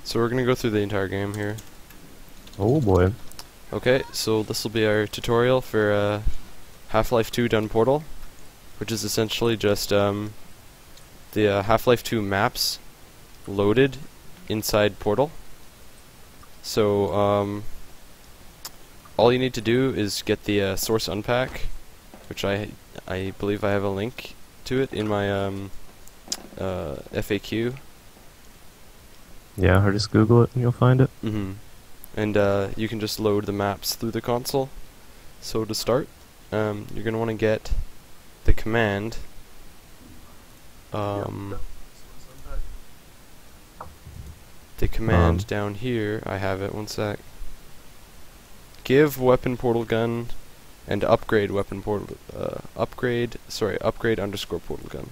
So we're gonna go through the entire game here. Oh boy. Okay, so this will be our tutorial for Half-Life 2 Done Portal, which is essentially just the Half-Life 2 maps loaded inside Portal. So all you need to do is get the source unpack, which I believe I have a link to it in my FAQ. Yeah, or just Google it and you'll find it. And you can just load the maps through the console. So to start, you're going to want to get the command. The command down here, I have it, one sec. Give weapon portal gun and upgrade weapon portal, upgrade underscore portal gun.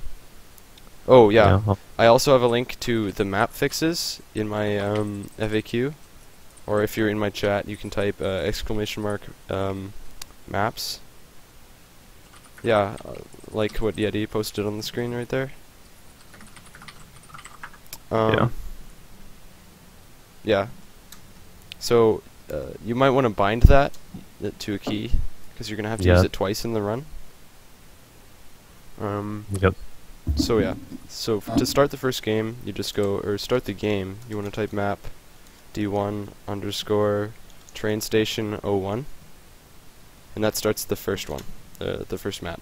Oh yeah, I also have a link to the map fixes in my FAQ, or if you're in my chat, you can type exclamation mark maps. Yeah, like what Yeti posted on the screen right there. Yeah. Yeah. So you might want to bind that to a key, because you're gonna have to use it twice in the run. Yep. So yeah, so to start the first game, you just go, or start the game, you want to type map D1 underscore train station 01, and that starts the first one, the first map.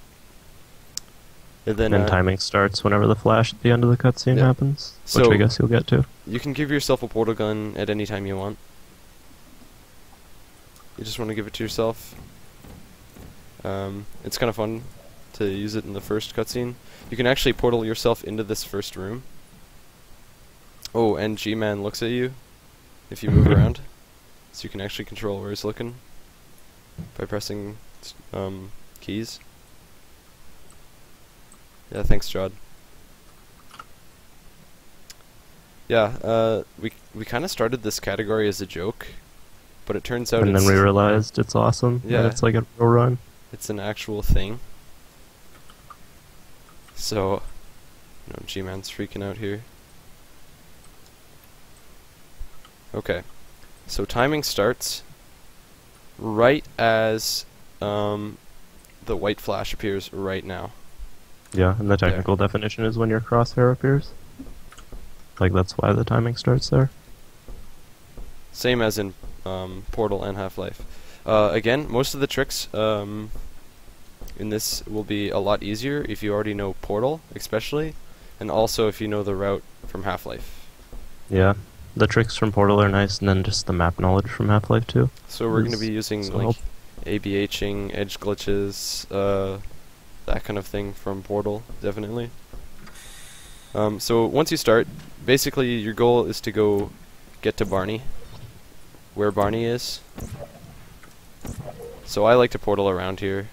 And then timing starts whenever the flash at the end of the cutscene happens, which I guess you'll get to. You can give yourself a portal gun at any time you want. You just want to give it to yourself. It's kind of fun to use it in the first cutscene. You can actually portal yourself into this first room. Oh, and G-Man looks at you if you move around, so you can actually control where he's looking by pressing keys. Yeah, thanks, Jod. Yeah, we kind of started this category as a joke, but it turns out and then we realized it's awesome. Yeah, and it's like a real run. It's an actual thing. So, G-Man's freaking out here. Okay, so timing starts right as the white flash appears right now. Yeah, and the technical definition is when your crosshair appears. Like, that's why the timing starts there. Same as in Portal and Half-Life. Again, most of the tricks in this will be a lot easier if you already know Portal, especially, and also if you know the route from Half-Life. Yeah, the tricks from Portal are nice, and then just the map knowledge from Half-Life 2. So we're going to be using like ABHing, edge glitches, that kind of thing from Portal, definitely. So once you start, basically your goal is to go get to Barney, where Barney is. So I like to portal around here.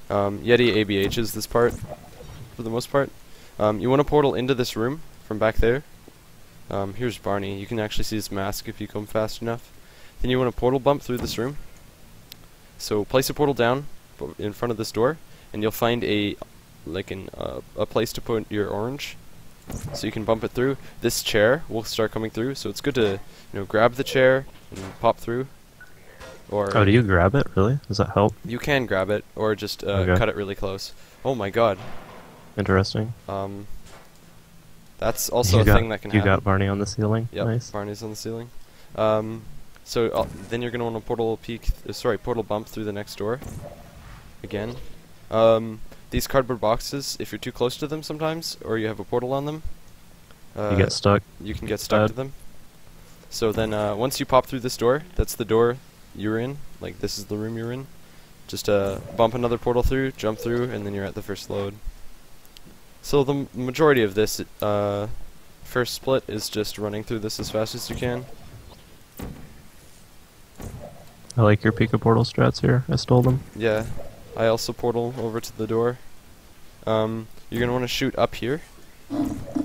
Yeti ABHs this part, for the most part. You want to portal into this room from back there. Here's Barney. You can actually see his mask if you come fast enough. Then you want to portal bump through this room. So place a portal down in front of this door, and you'll find a place to put your orange, so you can bump it through. This chair will start coming through, so it's good to grab the chair and pop through. Or do you grab it, really? Does that help? You can grab it, or just cut it really close. Oh my god. Interesting. That's also a thing that can happen. You got Barney on the ceiling? Yep, nice. Barney's on the ceiling. So then you're going to want to portal bump through the next door. Again. These cardboard boxes, if you're too close to them sometimes, or you have a portal on them, you get stuck. You can get stuck to them. So then once you pop through this door, that's the door you're in, like this is the room you're in, just bump another portal through, jump through, and then you're at the first load. So the majority of this first split is just running through this as fast as you can. I like your Pika portal strats here. I stole them. Yeah, I also portal over to the door. You're gonna want to shoot up here,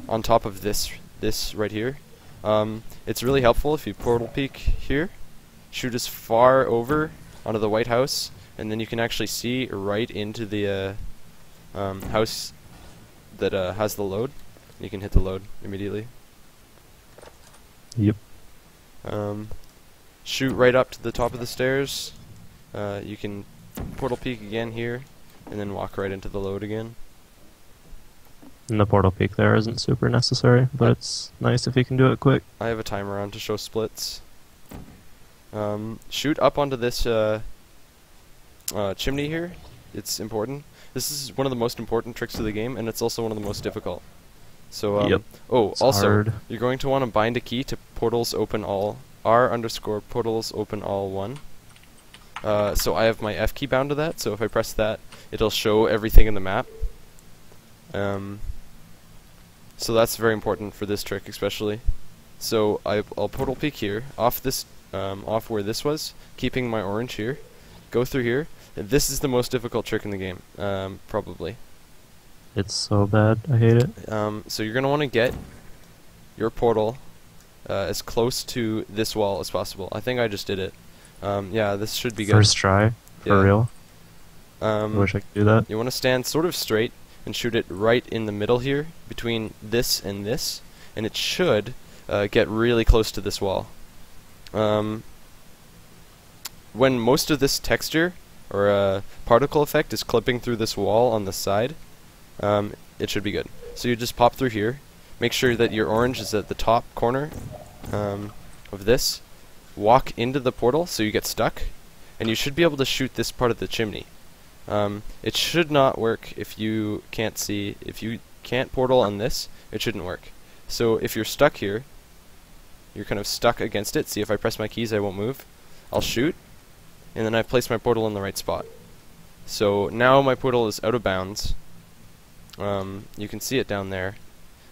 on top of this right here. It's really helpful if you portal peek here, shoot as far over onto the White House, and then you can actually see right into the house that has the load. You can hit the load immediately. Yep. Shoot right up to the top of the stairs. You can portal peek again here, and then walk right into the load again. And the portal peek there isn't super necessary, but it's nice if you can do it quick. I have a timer on to show splits. Shoot up onto this chimney here. It's important. This is one of the most important tricks of the game, and it's also one of the most difficult. So, Yep. oh, It's also, hard. you're going to want to bind a key to portals open all, r_portals open all 1. So I have my F key bound to that, so if I press that, it'll show everything in the map. So that's very important for this trick, especially. So I'll portal peek here, off this, off where this was, keeping my orange here. Go through here. This is the most difficult trick in the game, probably. It's so bad. I hate it. So you're gonna want to get your portal as close to this wall as possible. I think I just did it. Yeah, this should be good. First try, for Yeah. real. I wish I could do that. You want to stand sort of straight and shoot it right in the middle here, between this, and it should get really close to this wall. When most of this texture, or particle effect, is clipping through this wall on the side, it should be good. So you just pop through here, make sure that your orange is at the top corner of this, walk into the portal so you get stuck, and you should be able to shoot this part of the chimney. It should not work if you can't see, if you can't portal on this, it shouldn't work. So if you're stuck here, you're kind of stuck against it. See, if I press my keys I won't move. I'll shoot, and then I've placed my portal in the right spot. So now my portal is out of bounds. You can see it down there.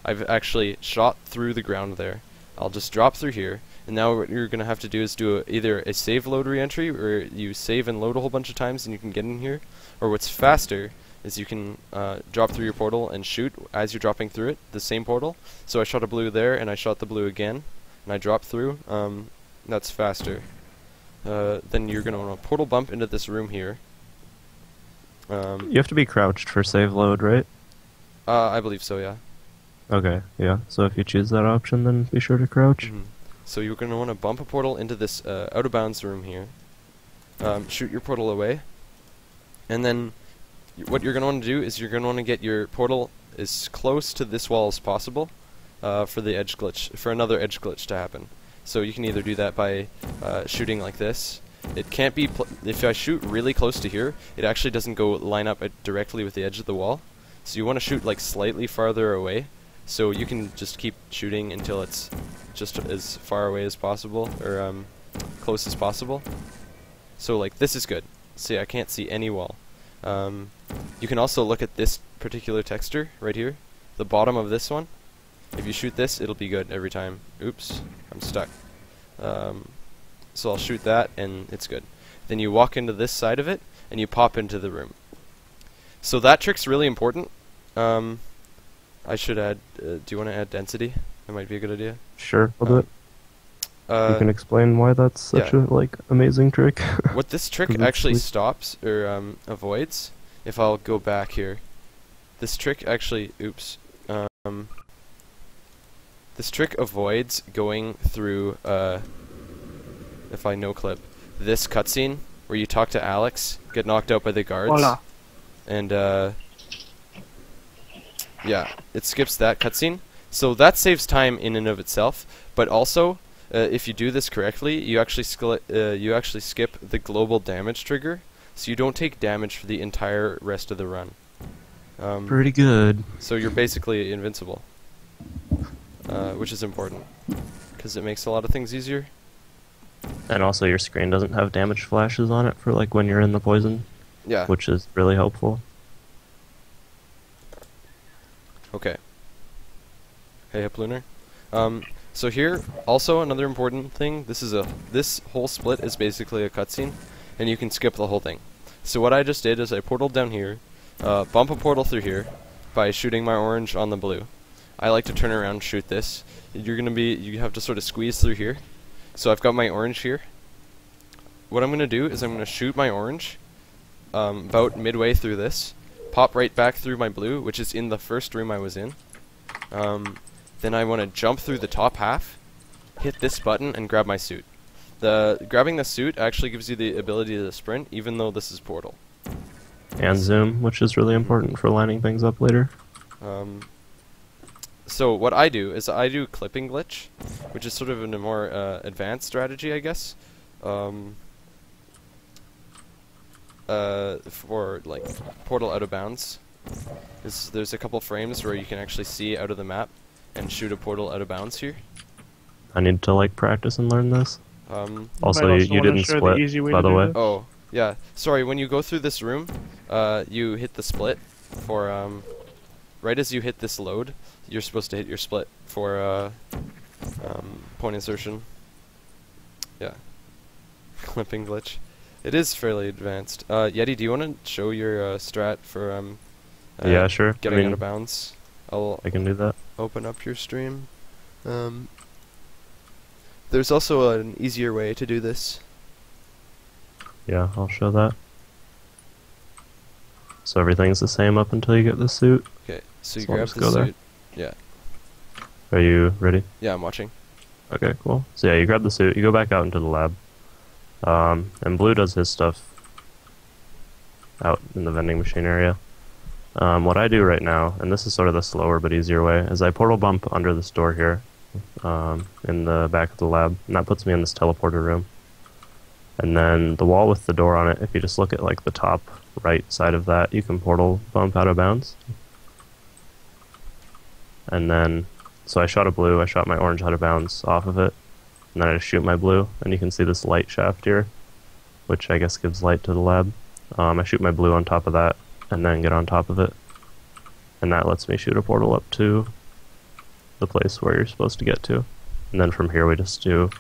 I've actually shot through the ground there. I'll just drop through here, and now what you're going to have to do is do either a save load reentry, where you save and load a whole bunch of times and you can get in here, or what's faster is you can drop through your portal and shoot as you're dropping through it, the same portal. So I shot a blue there, and I shot the blue again, and I dropped through. That's faster. Then you're going to want to portal bump into this room here. You have to be crouched for save load, right? I believe so, yeah. Okay, yeah. So if you choose that option, then be sure to crouch. So you're going to want to bump a portal into this out of bounds room here. Shoot your portal away. And then what you're going to want to do is you're going to want to get your portal as close to this wall as possible for the edge glitch, for another edge glitch to happen. So you can either do that by shooting like this. It can't be, if I shoot really close to here, it actually doesn't go line up directly with the edge of the wall. So you want to shoot like slightly farther away. So you can just keep shooting until it's just as far away as possible, or close as possible. So like this is good. See, I can't see any wall. You can also look at this particular texture right here, the bottom of this one. If you shoot this, it'll be good every time. Oops, I'm stuck. So I'll shoot that, and it's good. Then you walk into this side of it, and you pop into the room. So that trick's really important. I should add, do you want to add density? That might be a good idea. Sure, I'll do it. You can explain why that's such yeah. a amazing trick. What this trick 'Cause actually it's stops, or avoids, if I'll go back here, this trick actually, oops, this trick avoids going through, if I no-clip, this cutscene where you talk to Alex, get knocked out by the guards, Hola. and yeah, it skips that cutscene. So that saves time in and of itself, but also, if you do this correctly, you actually skip the global damage trigger, so you don't take damage for the entire rest of the run. Pretty good. So you're basically invincible, which is important, because it makes a lot of things easier. And also your screen doesn't have damage flashes on it for like when you're in the poison, Yeah. which is really helpful. Okay. Hey, Hiplunar. So here, also another important thing. This whole split is basically a cutscene, and you can skip the whole thing. So what I just did is I portaled down here, bump a portal through here by shooting my orange on the blue. I like to turn around and shoot this. You have to sort of squeeze through here. So I've got my orange here. What I'm gonna do is I'm gonna shoot my orange about midway through this, pop right back through my blue, which is in the first room I was in, Then I want to jump through the top half, hit this button, and grab my suit. Grabbing the suit actually gives you the ability to sprint, even though this is Portal. And zoom, which is really important for lining things up later. So what I do is I do clipping glitch, which is sort of in a more advanced strategy, I guess. For like Portal out of bounds. There's a couple frames where you can actually see out of the map and shoot a portal out of bounds here. I need to like practice and learn this. Also, Might you wanna didn't share the split, easy way by to the do way. this. Oh, yeah. Sorry, when you go through this room, you hit the split for, right as you hit this load, you're supposed to hit your split for, point insertion. Yeah. Clipping glitch. It is fairly advanced. Yeti, do you want to show your, strat for, Yeah, sure. getting out of bounds? I'll I can do that. open up your stream. There's also an easier way to do this. Yeah, I'll show that. So everything's the same up until you get the suit. Okay, so you So I'll grab just the go there. suit. Yeah, Are you ready? yeah, I'm watching. Okay, cool. So yeah, you grab the suit, you go back out into the lab. And Blue does his stuff out in the vending machine area. What I do right now, and this is sort of the slower but easier way, is I portal bump under this door here, in the back of the lab, and that puts me in this teleporter room. And then the wall with the door on it, if you just look at like the top right side of that, you can portal bump out of bounds. And then, so I shot a blue, I shot my orange out of bounds off of it, and then I just shoot my blue, and you can see this light shaft here, which I guess gives light to the lab. I shoot my blue on top of that, and then get on top of it. And that lets me shoot a portal up to the place where you're supposed to get to. And then from here we just do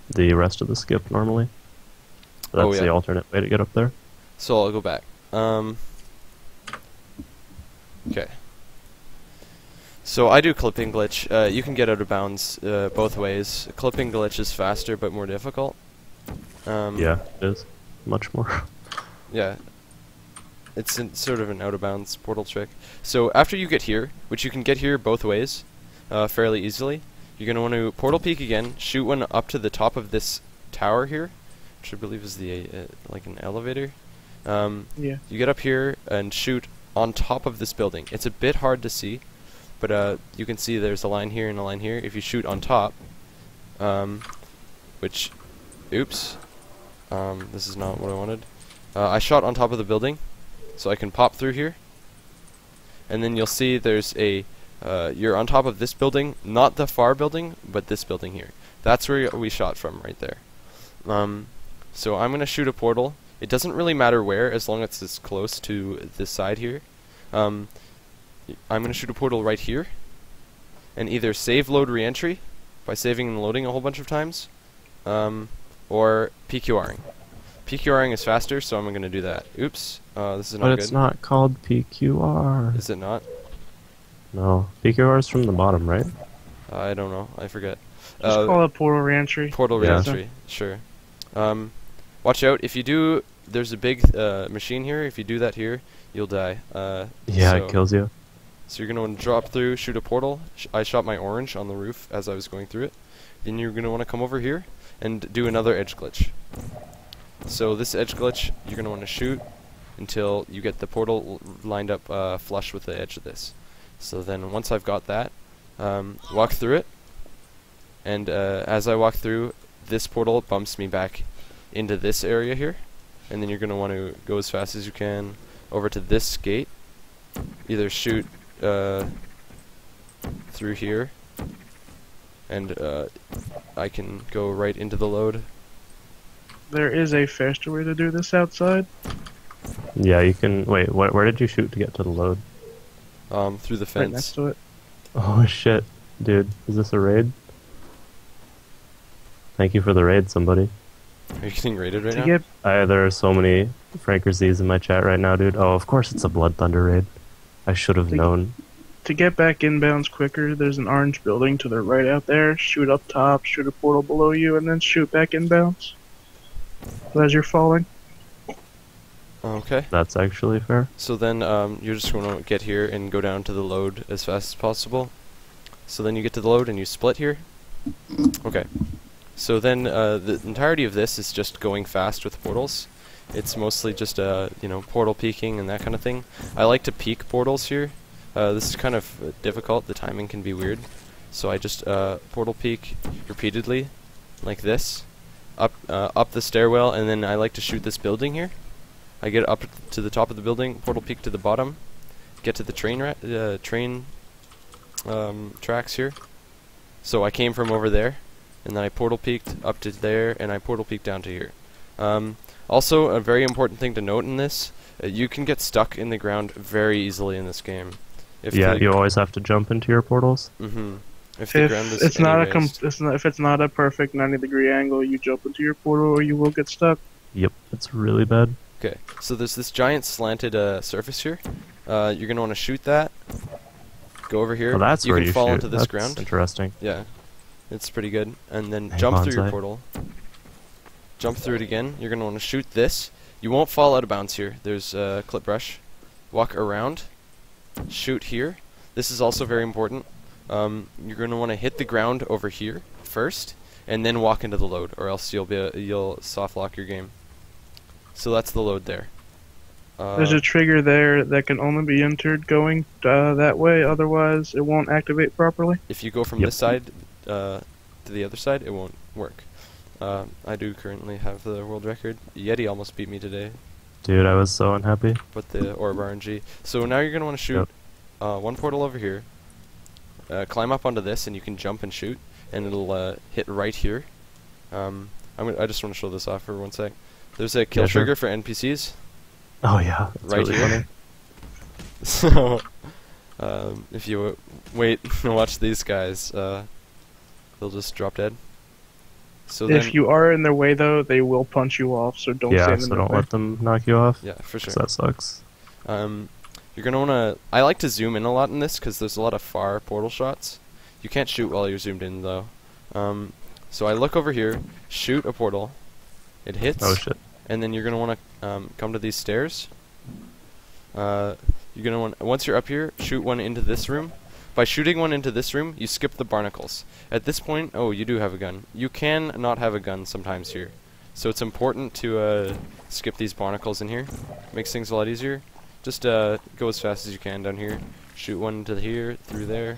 the rest of the skip normally. That's Oh, yeah. the alternate way to get up there. So I'll go back. Okay. So I do clipping glitch. You can get out of bounds both ways. Clipping glitch is faster but more difficult. Yeah, it is. Much more. Yeah. It's sort of an out of bounds portal trick. So after you get here, which you can get here both ways, fairly easily, you're going to want to portal peek again, shoot one up to the top of this tower here, which I believe is the like an elevator. Yeah. You get up here and shoot on top of this building. It's a bit hard to see, but you can see there's a line here and a line here. If you shoot on top, which, oops, this is not what I wanted. I shot on top of the building, so I can pop through here, and then you'll see there's a, you're on top of this building, not the far building, but this building here. That's where we shot from, right there. So I'm going to shoot a portal. It doesn't really matter where, as long as it's close to this side here. I'm going to shoot a portal right here, and either save load reentry by saving and loading a whole bunch of times, or PQRing. PQRing is faster, so I'm going to do that. Oops, this is not But good. it's not called PQR. Is it not? No, PQR is from the bottom, right? I don't know. I forget. Just call it portal reentry. Portal Yeah. reentry, sure. Watch out, if you do, there's a big machine here. If you do that here, you'll die. Yeah, so, it kills you. So you're going to want to drop through, shoot a portal. I shot my orange on the roof as I was going through it. Then you're going to want to come over here and do another edge glitch. So this edge glitch, you're going to want to shoot until you get the portal lined up flush with the edge of this. So then once I've got that, walk through it. And as I walk through, this portal bumps me back into this area here. And then you're going to want to go as fast as you can over to this gate. Either shoot through here, and I can go right into the load. There is a faster way to do this outside. Yeah, you can. Wait, where did you shoot to get to the load? Through the Right next fence. to it. Oh shit, dude, is this a raid? Thank you for the raid, somebody. Are you getting raided right To now? get There are so many Franker Z's in my chat right now, dude. Oh, of course it's a Blood Thunder raid. I should have Take- known. to get back inbounds quicker, there's an orange building to the right out there. Shoot up top, shoot a portal below you, and then shoot back inbounds. As you're falling. Okay. That's actually fair. So then you're just going to get here and go down to the load as fast as possible. So then you get to the load and you split here. Okay. So then the entirety of this is just going fast with portals. It's mostly just portal peeking and that kind of thing. I like to peek portals here. This is kind of difficult. The timing can be weird. So I just portal peek repeatedly, like this, up the stairwell, and then I like to shoot this building here. I get up to the top of the building, portal peek to the bottom, get to the train tracks here. So I came from over there, and then I portal peeked up to there, and I portal peeked down to here. Also, a very important thing to note in this, you can get stuck in the ground very easily in this game. You always have to jump into your portals. If the ground is if it's not a perfect 90-degree angle, you jump into your portal or you will get stuck. Yep, it's really bad. Okay, so there's this giant slanted surface here. You're gonna want to shoot that. Go over here. Oh, that's you where can you fall shoot. into this That's ground. interesting. Yeah, it's pretty good. And then Hey, jump through your Bonsai. portal. Jump through it again. You're gonna want to shoot this. You won't fall out of bounds here. There's a clip brush. Walk around. Shoot here. This is also very important. You're gonna want to hit the ground over here first, and then walk into the load, or else you'll soft lock your game. So that's the load there. There's a trigger there that can only be entered going that way, otherwise it won't activate properly. If you go from this side to the other side, it won't work. I do currently have the world record. Yeti almost beat me today, Dude, I was so unhappy. but the orb RNG. So now you're gonna want to shoot one portal over here. Climb up onto this, and you can jump and shoot, and it'll hit right here. I just want to show this off for 1 sec. There's a kill trigger for NPCs. Oh yeah, that's Right really here. funny. So, if you wait and watch these guys, they'll just drop dead. So If then, you are in their way though, they will punch you off, so don't Yeah, stand in so their don't way. let them knock you off. yeah, for sure. 'Cause that sucks. You're gonna wanna. I like to zoom in a lot in this because there's a lot of far portal shots. You can't shoot while you're zoomed in though. So I look over here, shoot a portal, it hits, Oh shit. and then you're gonna wanna come to these stairs. You're gonna want once you're up here, shoot one into this room. By shooting one into this room, you skip the barnacles. At this point, oh, you do have a gun. You can not have a gun sometimes here, so it's important to skip these barnacles in here. Makes things a lot easier. Just go as fast as you can down here. Shoot one into here, through there,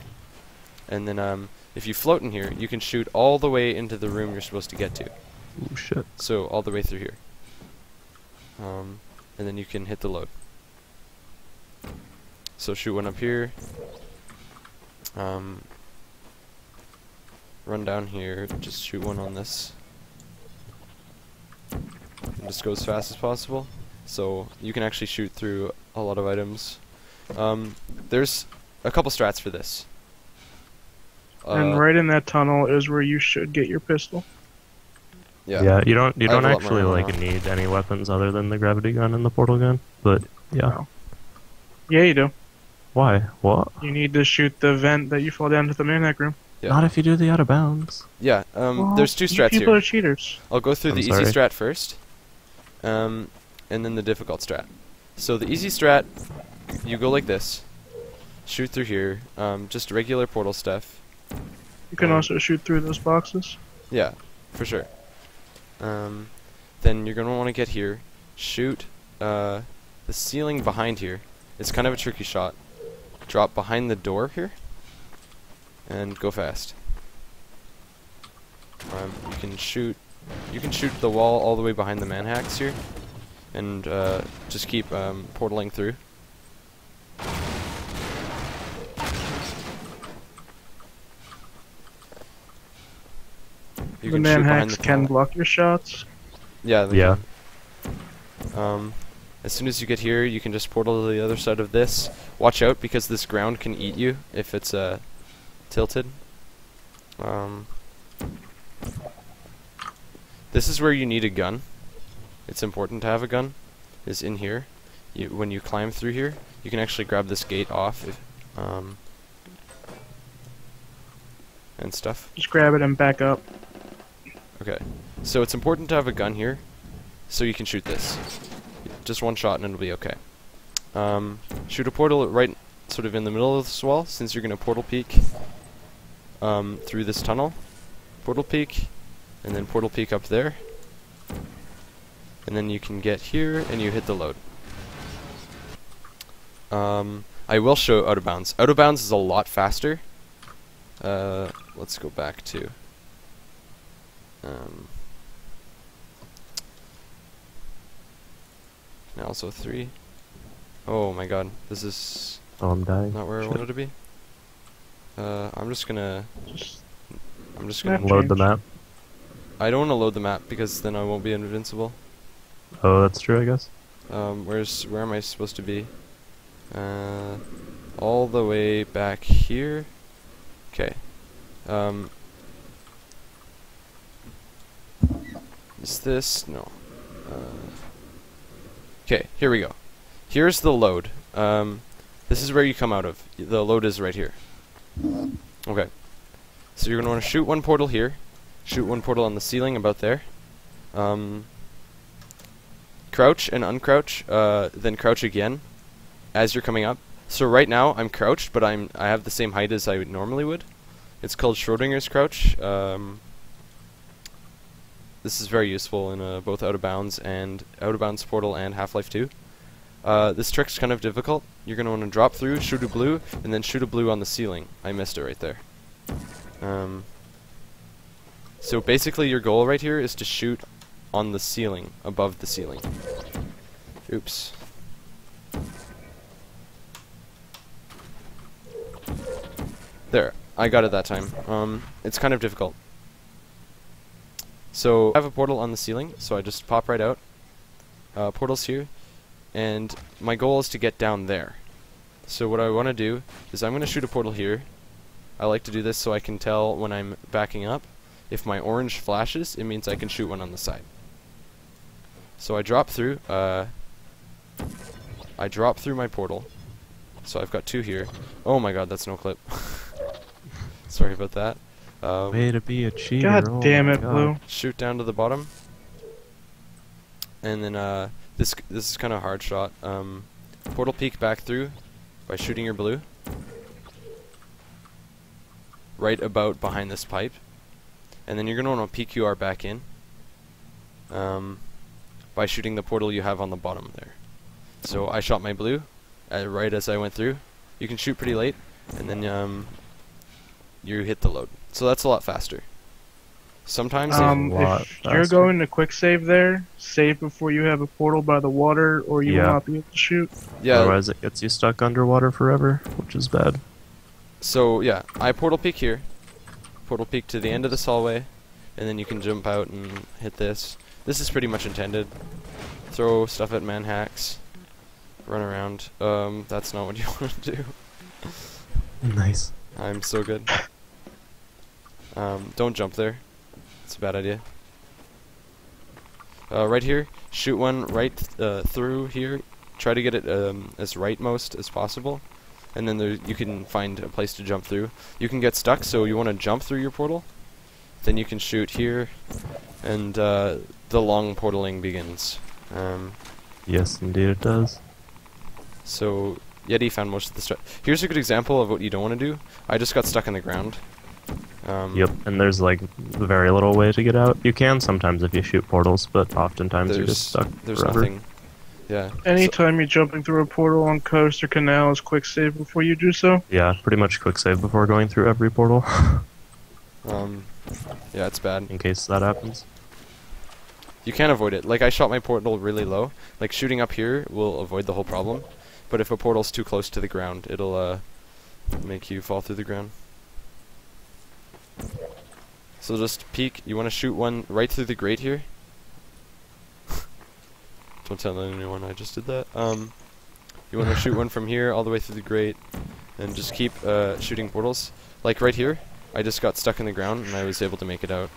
and then if you float in here, you can shoot all the way into the room you're supposed to get to. Oh shit. So all the way through here. And then you can hit the load. So shoot one up here. Run down here, just shoot one on this. And just go as fast as possible. So you can actually shoot through a lot of items. There's a couple strats for this. And right in that tunnel is where you should get your pistol. Yeah, you don't I have a lot more actually ammo like now. need any weapons other than the gravity gun and the portal gun. But yeah. No. Yeah, you do. Why? What? You need to shoot the vent that you fall down to the maniac room. Yeah. Not if you do the out of bounds. Yeah, Well, there's two you strats people here. are cheaters. I'll go through I'm the sorry. easy strat first, and then the difficult strat. So the easy strat, you go like this, shoot through here, just regular portal stuff. You can also shoot through those boxes. Yeah, for sure. Then you're gonna want to get here, shoot the ceiling behind here. It's kind of a tricky shot. Drop behind the door here, and go fast. You can shoot the wall all the way behind the manhacks here, and just keep portaling through. You The can shoot behind manhacks the can tunnel. block your shots. Yeah. They Yeah. can. As soon as you get here, you can just portal to the other side of this. Watch out because this ground can eat you if it's tilted. This is where you need a gun. It's important to have a gun. Is in here. When you climb through here, you can actually grab this gate off and stuff. Just grab it and back up. Okay. So it's important to have a gun here, so you can shoot this. Just one shot and it'll be okay. Shoot a portal right sort of in the middle of this wall, since you're going to portal peek. through this tunnel, portal peek, and then portal peek up there. And then you can get here and you hit the load. I will show out of bounds. Out of bounds is a lot faster. Let's go back to now also 3. Oh my god, this is Oh, I'm dying. not where I wanted to be. I'm just gonna Map Load the change. map. I don't want to load the map because then I won't be invincible. Oh, that's true, I guess. Where am I supposed to be? All the way back here. Okay. Is this? No. Okay, here we go. Here's the load. This is where you come out of. The load is right here. Okay. So you're going to want to shoot one portal here. Shoot one portal on the ceiling about there. Crouch and uncrouch, then crouch again as you're coming up. So right now I'm crouched, but I have the same height as I normally would. It's called Schrodinger's crouch. This is very useful in both Out of Bounds Portal and Half-Life 2. This trick's kind of difficult. You're going to want to drop through, shoot a blue, and then shoot a blue on the ceiling. I missed it right there. So basically your goal right here is to shoot on the ceiling, above the ceiling. Oops. There, I got it that time. It's kind of difficult. So I have a portal on the ceiling, so I just pop right out. Portal's here, and my goal is to get down there. So what I want to do is I'm going to shoot a portal here. I like to do this so I can tell when I'm backing up. If my orange flashes, it means I can shoot one on the side. So I drop through. I drop through my portal. So I've got 2 here. Oh my god, that's no clip. Sorry about that. Way to be a cheater. God oh damn my it, God. Blue. Shoot down to the bottom. And then this is kind of a hard shot. Portal peek back through by shooting your blue. Right about behind this pipe. And then you're going to want to PQR back in by shooting the portal you have on the bottom there. So I shot my blue right as I went through. You can shoot pretty late, and then you hit the load. So that's a lot faster. Sometimes lot If you're faster. going to quick save there, save before you have a portal by the water, or you Yeah. will not be able to shoot. yeah. Otherwise it gets you stuck underwater forever, which is bad. So yeah, I portal peek here. Portal peek to the end of this hallway, and then you can jump out and hit this. This is pretty much intended. Throw stuff at manhacks. Run around. That's not what you want to do. Nice. I'm so good. Don't jump there. It's a bad idea. Right here, shoot one right through here. Try to get it as rightmost as possible. And then you can find a place to jump through. You can get stuck, so you want to jump through your portal. Then you can shoot here, and the long portaling begins. Yes, indeed it does. So Yeti found most of the stuff. Here's a good example of what you don't want to do. I just got stuck in the ground. Yep, and there's like very little way to get out. You can sometimes if you shoot portals, but oftentimes you're just stuck There's forever. nothing. Yeah. Anytime you're jumping through a portal on coast or canals, quick save before you do so. Yeah, pretty much quick save before going through every portal, Yeah, it's bad. in case that happens. You can't avoid it. Like, I shot my portal really low. Like, shooting up here will avoid the whole problem. But if a portal's too close to the ground, it'll make you fall through the ground. So just peek. You want to shoot one right through the grate here. Don't tell anyone I just did that. You want to shoot one from here all the way through the grate, and just keep shooting portals. Like right here, I just got stuck in the ground and I was able to make it out.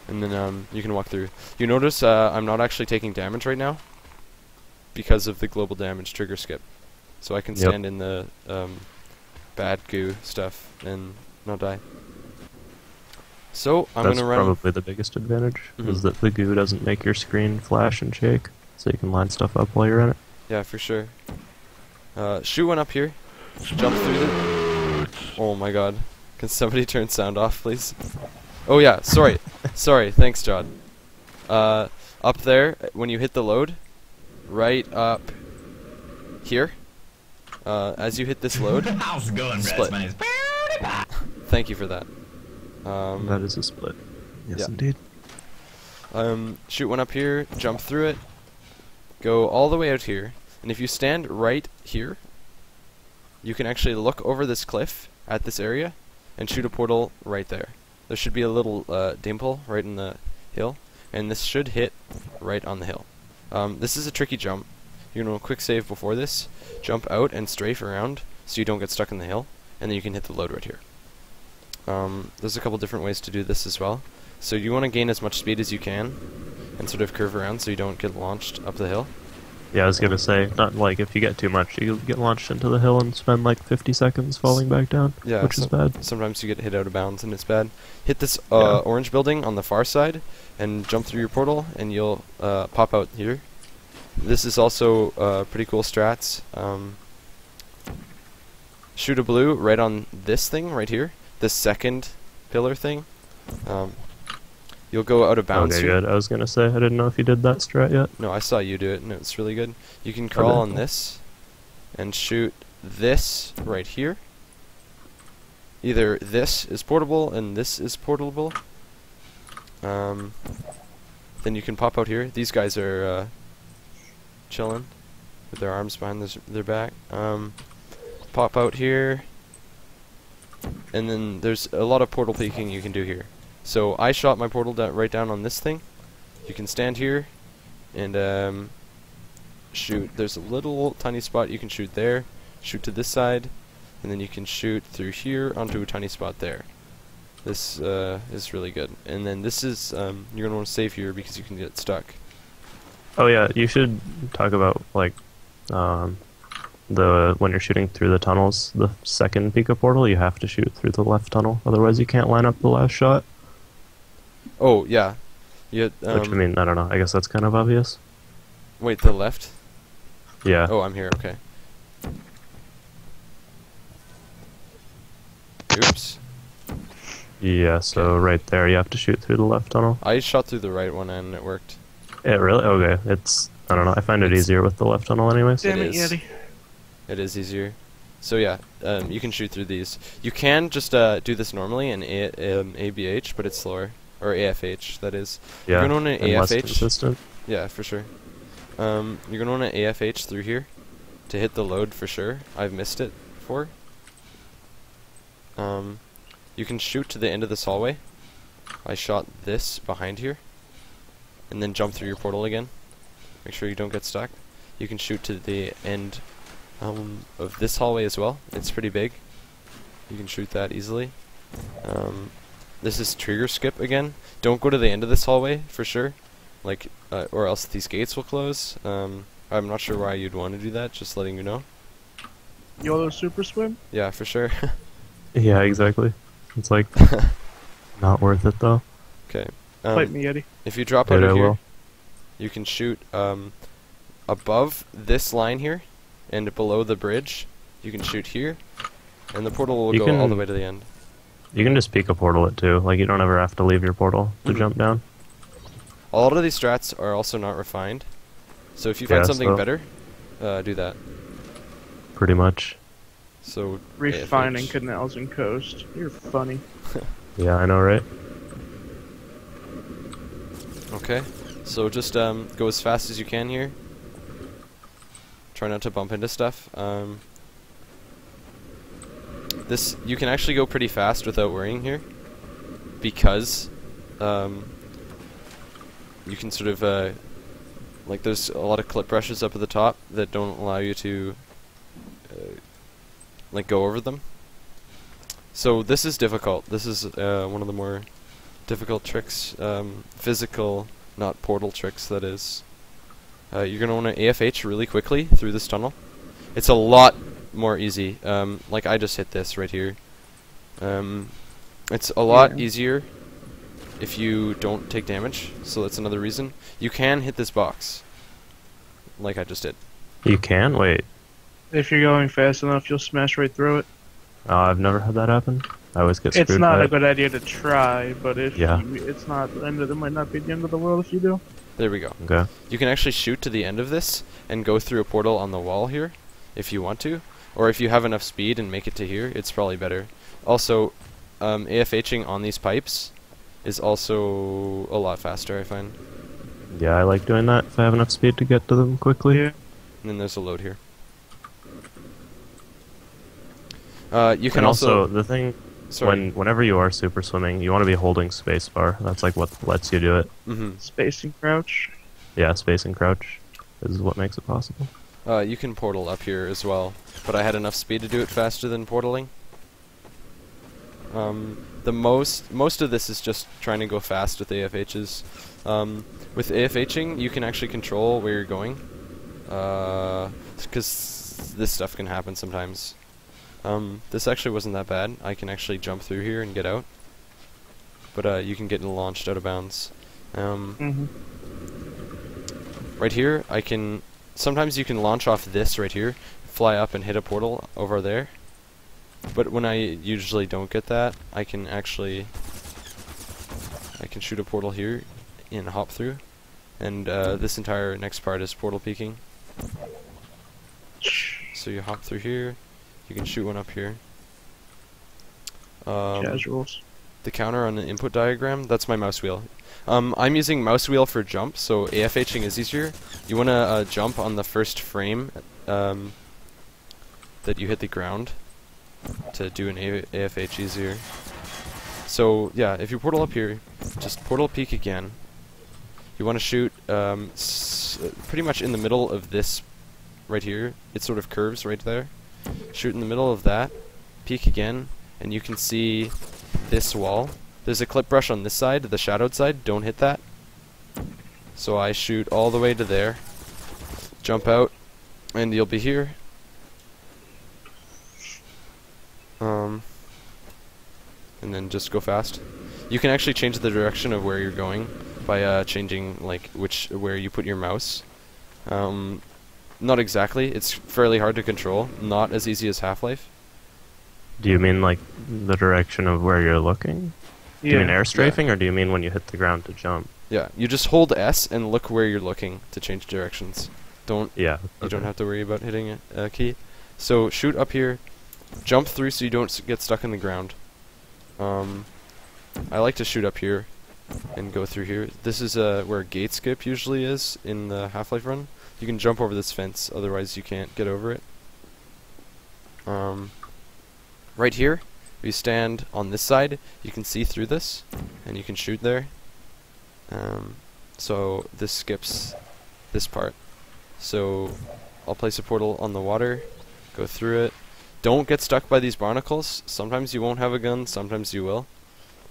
And then you can walk through. You notice I'm not actually taking damage right now because of the global damage trigger skip. So I can Yep. stand in the bad goo stuff and not die. So I'm That's gonna run. probably the biggest advantage, is Mhm. that the goo doesn't make your screen flash and shake, so you can line stuff up while you're in it. Yeah, for sure. Shoot one up here. Jump through it. Oh my god. Can somebody turn sound off, please? Oh yeah, sorry. Sorry, thanks, John. Up there, when you hit the load, right up here, as you hit this load, How's it going, split. Brad? Thank you for that. That is a split. Yes, yeah. indeed. Shoot one up here, jump through it, go all the way out here, and if you stand right here, you can actually look over this cliff at this area and shoot a portal right there. There should be a little dimple right in the hill, and this should hit right on the hill. This is a tricky jump. You're going to quick save before this, jump out and strafe around so you don't get stuck in the hill, and then you can hit the load right here. There's a couple different ways to do this as well. So you want to gain as much speed as you can and sort of curve around so you don't get launched up the hill. Yeah, I was gonna say, not like if you get too much, you get launched into the hill and spend like 50 seconds falling back down, Yeah, which is bad. Sometimes you get hit out of bounds and it's bad. Hit this Yeah. orange building on the far side and jump through your portal and you'll pop out here. This is also pretty cool strats. Shoot a blue right on this thing right here, this second pillar thing. You'll go out of bounds Okay, here. good. I was gonna say, I didn't know if you did that strat yet. No, I saw you do it, and it's really good. You can crawl Okay. on this and shoot this right here. Either this is portable and this is portable. Then you can pop out here. These guys are chilling with their arms behind their back. Pop out here. And then there's a lot of portal peeking you can do here. So I shot my portal right down on this thing. You can stand here and shoot. There's a little tiny spot you can shoot there. Shoot to this side, and then you can shoot through here onto a tiny spot there. This is really good. And then this is you're gonna want to save here because you can get stuck. Oh yeah, you should talk about like when you're shooting through the tunnels, the second Pika portal, you have to shoot through the left tunnel, otherwise you can't line up the last shot. Oh yeah, yeah. Which I mean, I don't know. I guess that's kind of obvious. Wait, the left? Yeah. Oh, I'm here. Okay. Oops. Yeah. So right there, you have to shoot through the left tunnel. I shot through the right one and it worked. It really? Okay. It's I don't know. I find it It's- easier with the left tunnel, anyways. Damn It it, is. Yeti. It is easier. So yeah, you can shoot through these. You can just do this normally in ABH, but it's slower. Or AFH, that is. Yeah. You're going to and less AFH. consistent. Yeah, for sure. You're going to want to AFH through here to hit the load for sure. I've missed it before. You can shoot to the end of this hallway. I shot this behind here. And then jump through your portal again. Make sure you don't get stuck. You can shoot to the end of this hallway as well. It's pretty big. You can shoot that easily. This is trigger skip again. Don't go to the end of this hallway for sure. Like, or else these gates will close. I'm not sure why you'd want to do that, just letting you know. YOLO Super Swim? Yeah, for sure. Yeah, exactly. It's like not worth it though. Okay. Fight me, Yeti. If you drop Dude, out I of here, will. you can shoot above this line here, and below the bridge, you can shoot here, and the portal will You go all can- the way to the end. You can just Pika portal it too. Like you don't ever have to leave your portal to Mhm. jump down. A lot of these strats are also not refined, so if you find Yeah, something so- better, do that. Pretty much. So Refining AFH. canals and coast. You're funny. Yeah, I know, right? Okay, so just go as fast as you can here. Try not to bump into stuff. This you can actually go pretty fast without worrying here, because you can sort of like there's a lot of clip brushes up at the top that don't allow you to like go over them. So this is difficult. This is one of the more difficult tricks, physical, not portal tricks, that is. You're going to want to AFH really quickly through this tunnel. It's a lot more easy. Like I just hit this right here. It's a lot Yeah. easier if you don't take damage, so that's another reason. You can hit this box, like I just did. You can? Wait. If you're going fast enough, you'll smash right through it. I've never had that happen. I always get It's screwed not by a it. good idea to try, but if Yeah. it's not, and it might not be the end of the world if you do. There we go. Okay. You can actually shoot to the end of this and go through a portal on the wall here, if you want to. Or if you have enough speed and make it to here, it's probably better. Also, AFHing on these pipes is also a lot faster, I find. Yeah, I like doing that if I have enough speed to get to them quickly. Yeah. And then there's a load here. You can And also... the thing, Sorry. whenever you are super swimming, you want to be holding spacebar. That's like what lets you do it. Space and crouch. Yeah, space and crouch is what makes it possible. You can portal up here as well, but I had enough speed to do it faster than portaling. Most of this is just trying to go fast with AFHs. With AFHing, you can actually control where you're going, because this stuff can happen sometimes. This actually wasn't that bad. I can actually jump through here and get out, but you can get launched out of bounds. Right here, I can... Sometimes you can launch off this right here, fly up and hit a portal over there. But when I usually don't get that, I can actually... I can shoot a portal here and hop through. And this entire next part is portal peeking. So you hop through here, you can shoot one up here. Casuals. The counter on the input diagram, that's my mouse wheel. I'm using mouse wheel for jump, so AFHing is easier. You want to jump on the first frame that you hit the ground to do an AFH easier. So yeah, if you portal up here, just portal peek again. You want to shoot pretty much in the middle of this right here. It sort of curves right there. Shoot in the middle of that, peek again, and you can see this wall. There's a clip brush on this side, the shadowed side. Don't hit that. So I shoot all the way to there, jump out, and you'll be here. And then just go fast. You can actually change the direction of where you're going by changing like where you put your mouse. Not exactly. It's fairly hard to control. Not as easy as Half-Life. Do you mean like the direction of where you're looking? Do you mean air strafing, or do you mean when you hit the ground to jump? Yeah, you just hold S and look where you're looking to change directions. Yeah. You don't have to worry about hitting a key. So shoot up here, jump through so you don't get stuck in the ground. I like to shoot up here and go through here. This is where gate skip usually is in the Half-Life run. You can jump over this fence, otherwise you can't get over it. Right here, if you stand on this side, you can see through this, and you can shoot there. So this skips this part. So I'll place a portal on the water, go through it. Don't get stuck by these barnacles. Sometimes you won't have a gun, sometimes you will.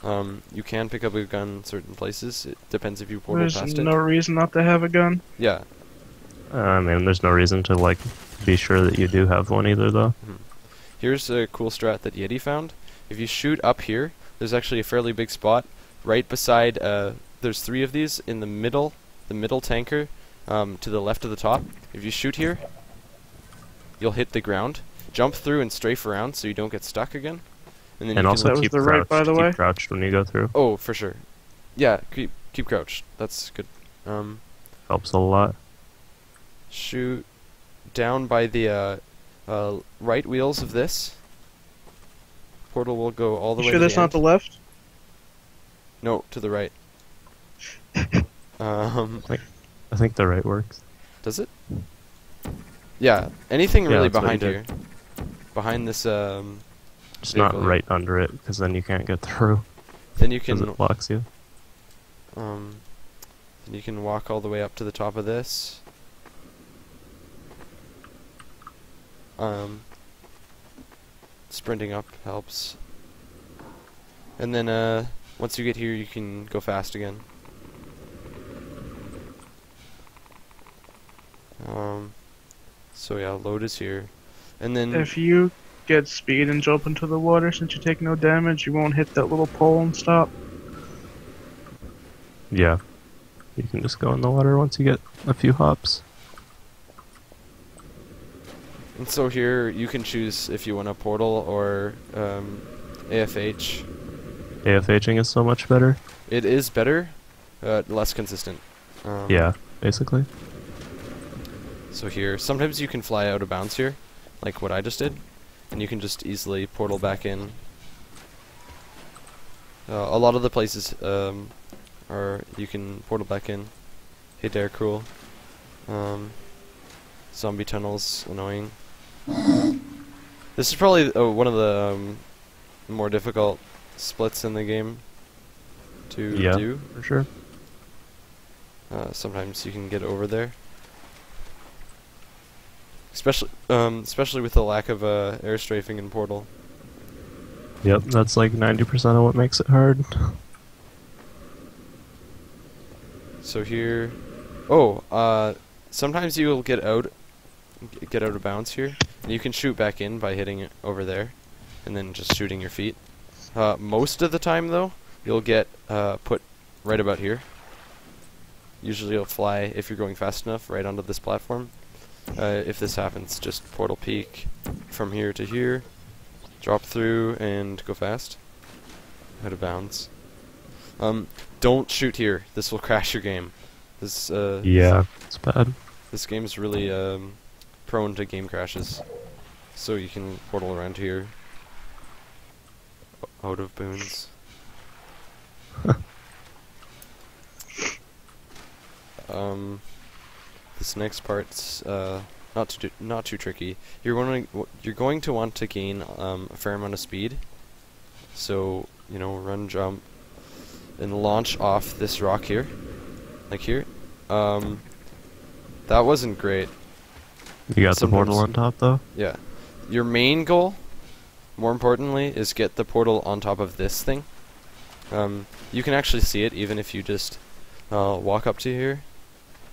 You can pick up a gun in certain places. It depends if you portal There's past no it. reason not to have a gun. Yeah. I mean, there's no reason to like be sure that you do have one either, though. Here's a cool strat that Yeti found. If you shoot up here, there's actually a fairly big spot right beside. There's 3 of these in the middle tanker, to the left of the top. If you shoot here, you'll hit the ground. Jump through and strafe around so you don't get stuck again. And then And you also That was keep the right, crouched. by the way? Keep crouched when you go through. oh, for sure. Yeah, keep crouched. That's good. Helps a lot. Shoot down by the right wheels of this. Portal will go all the You way sure to that's the not end. the left? No, to the right. I think the right works. Does it? Yeah, anything Yeah, really that's what he behind did. here. Behind this, Just not vehicle. right under it, because then you can't get through. Then you Because can, it blocks you. then you can walk all the way up to the top of this. Sprinting up helps. And then, once you get here, you can go fast again. So yeah, load is here. And then... If you get speed and jump into the water, since you take no damage, you won't hit that little pole and stop. Yeah. You can just go in the water once you get a few hops. And so here you can choose if you want a portal or AFH. AFHing is so much better. It is better, less consistent. Yeah, basically. So here, sometimes you can fly out of bounds here, like what I just did, and you can just easily portal back in. A lot of the places are you can portal back in. Hey there, cool. Zombie tunnels, annoying. This is probably one of the more difficult splits in the game to do. For sure. Sometimes you can get over there. Especially with the lack of air strafing in Portal. Yep, that's like 90% of what makes it hard. So here, sometimes you will get out of bounds here, and you can shoot back in by hitting it over there, and then just shooting your feet. Most of the time, though, you'll get put right about here. Usually, you'll fly if you're going fast enough right onto this platform. If this happens, just portal peek from here to here, drop through, and go fast. Out of bounds. Don't shoot here. This will crash your game. This yeah, it's bad. This game is really prone to game crashes. So you can portal around here. Out of bounds. This next part's not too tricky. You're going to want to gain a fair amount of speed. So run, jump, and launch off this rock here, like here. That wasn't great. You got the portal on top though? Yeah. Your main goal, more importantly, is get the portal on top of this thing. You can actually see it even if you just walk up to here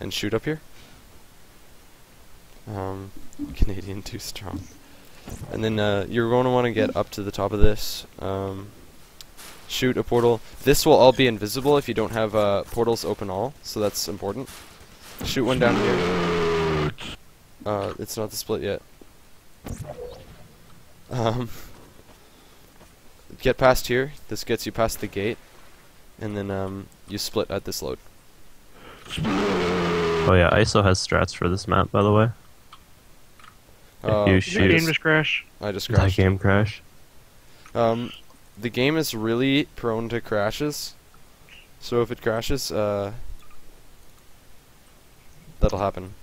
and shoot up here. Canadian too strong. And then you're going to want to get up to the top of this. Shoot a portal. This will all be invisible if you don't have portals open all, so that's important. Shoot one down here. It's not the split yet. Get past here. This gets you past the gate, and then you split at this load. Oh yeah, ISO has strats for this map, by the way. If you shoot, game just crash. I just that crashed. game crash. The game is really prone to crashes, so if it crashes, that'll happen.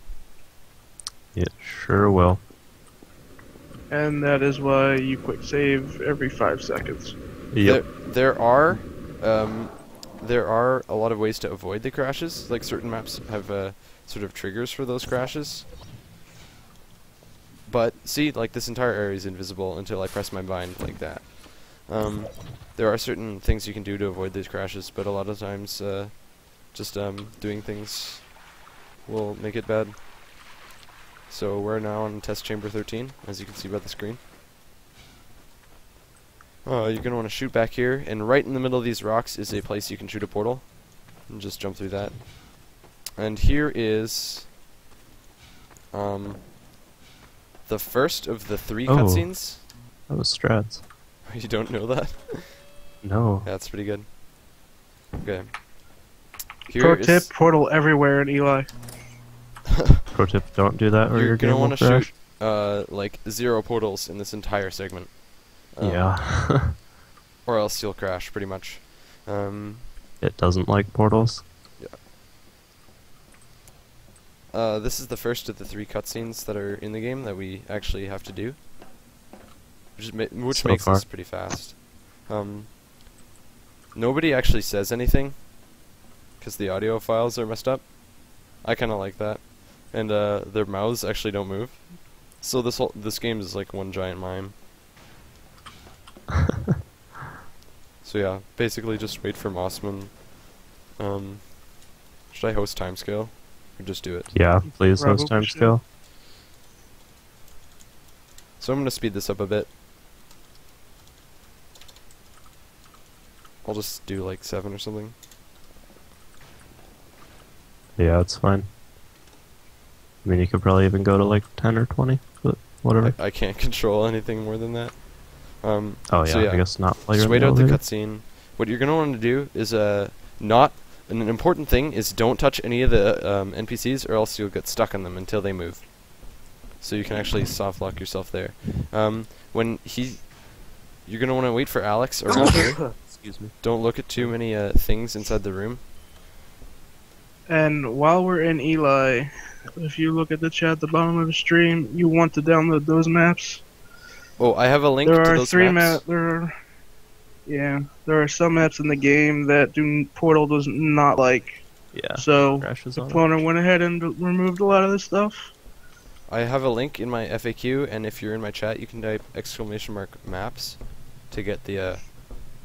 It sure will. And that is why you quick save every 5 seconds. Yep. There are a lot of ways to avoid the crashes. Like certain maps have sort of triggers for those crashes. But see, like this entire area is invisible until I press my bind like that. There are certain things you can do to avoid these crashes, but a lot of times just doing things will make it bad. So we're now on test chamber 13, as you can see by the screen. You're going to want to shoot back here, and right in the middle of these rocks is a place you can shoot a portal. And just jump through that. And here is the first of the 3 cutscenes. That was strats. You don't know that? No. Yeah, that's pretty good. Okay. Pro tip, portal everywhere in Eli. Pro tip, don't do that or You're your game going will to crash. shoot like 0 portals in this entire segment. Yeah. Or else you'll crash, pretty much. It doesn't like portals. This is the first of the 3 cutscenes that are in the game that we actually have to do. Which makes this pretty fast. Nobody actually says anything, because the audio files are messed up. I kind of like that. And their mouths actually don't move. So this game is like one giant mime. So yeah, basically just wait for Mossman. Should I host timescale? Or just do it? Yeah, please Probably host timescale. So I'm going to speed this up a bit. I'll just do like 7 or something. Yeah, it's fine. I mean, you could probably even go to like 10 or 20, but whatever. I can't control anything more than that. Oh so yeah, I guess not while you're just in wait the out the elevator. cutscene. What you're gonna want to do is not an important thing is don't touch any of the NPCs or else you'll get stuck on them until they move. So you can actually soft lock yourself there. You're gonna want to wait for Alex around here. Excuse me. Don't look at too many things inside the room. And while we're in Eli, if you look at the chat at the bottom of the stream, you want to download those maps. Oh, I have a link There to are those three maps. there are some maps in the game that Portal does not like. Yeah. So Crashes the on it. cloner went ahead and removed a lot of this stuff. I have a link in my FAQ, and if you're in my chat, you can type !maps to get the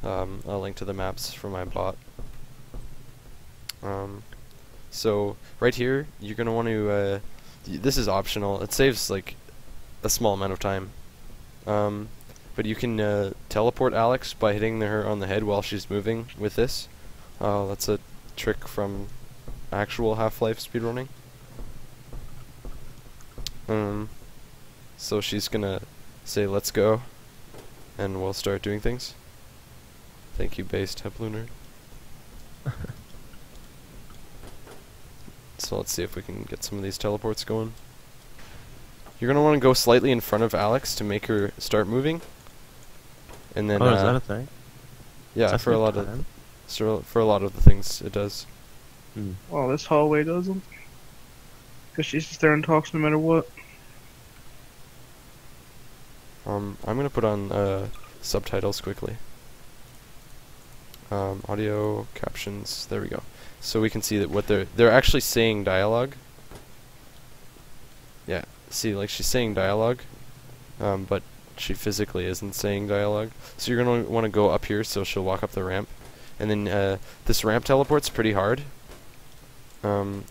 a link to the maps from my bot. So right here, you're gonna want to. This is optional. It saves like a small amount of time. But you can teleport Alex by hitting her on the head while she's moving with this. That's a trick from actual Half-Life speedrunning. So she's gonna say let's go, and we'll start doing things. Thank you, base Tepluner. So let's see if we can get some of these teleports going. You're gonna want to go slightly in front of Alex to make her start moving, and then Oh, is that a thing? yeah, That's for a good lot of plan. for a lot of the things it does. Well, this hallway doesn't. Because she's just there and talks no matter what. I'm gonna put on subtitles quickly. Audio captions. There we go. So we can see that what they're actually saying dialogue. Yeah, see, like she's saying dialogue, but she physically isn't saying dialogue. So you're gonna want to go up here so she'll walk up the ramp, and then this ramp teleport's pretty hard.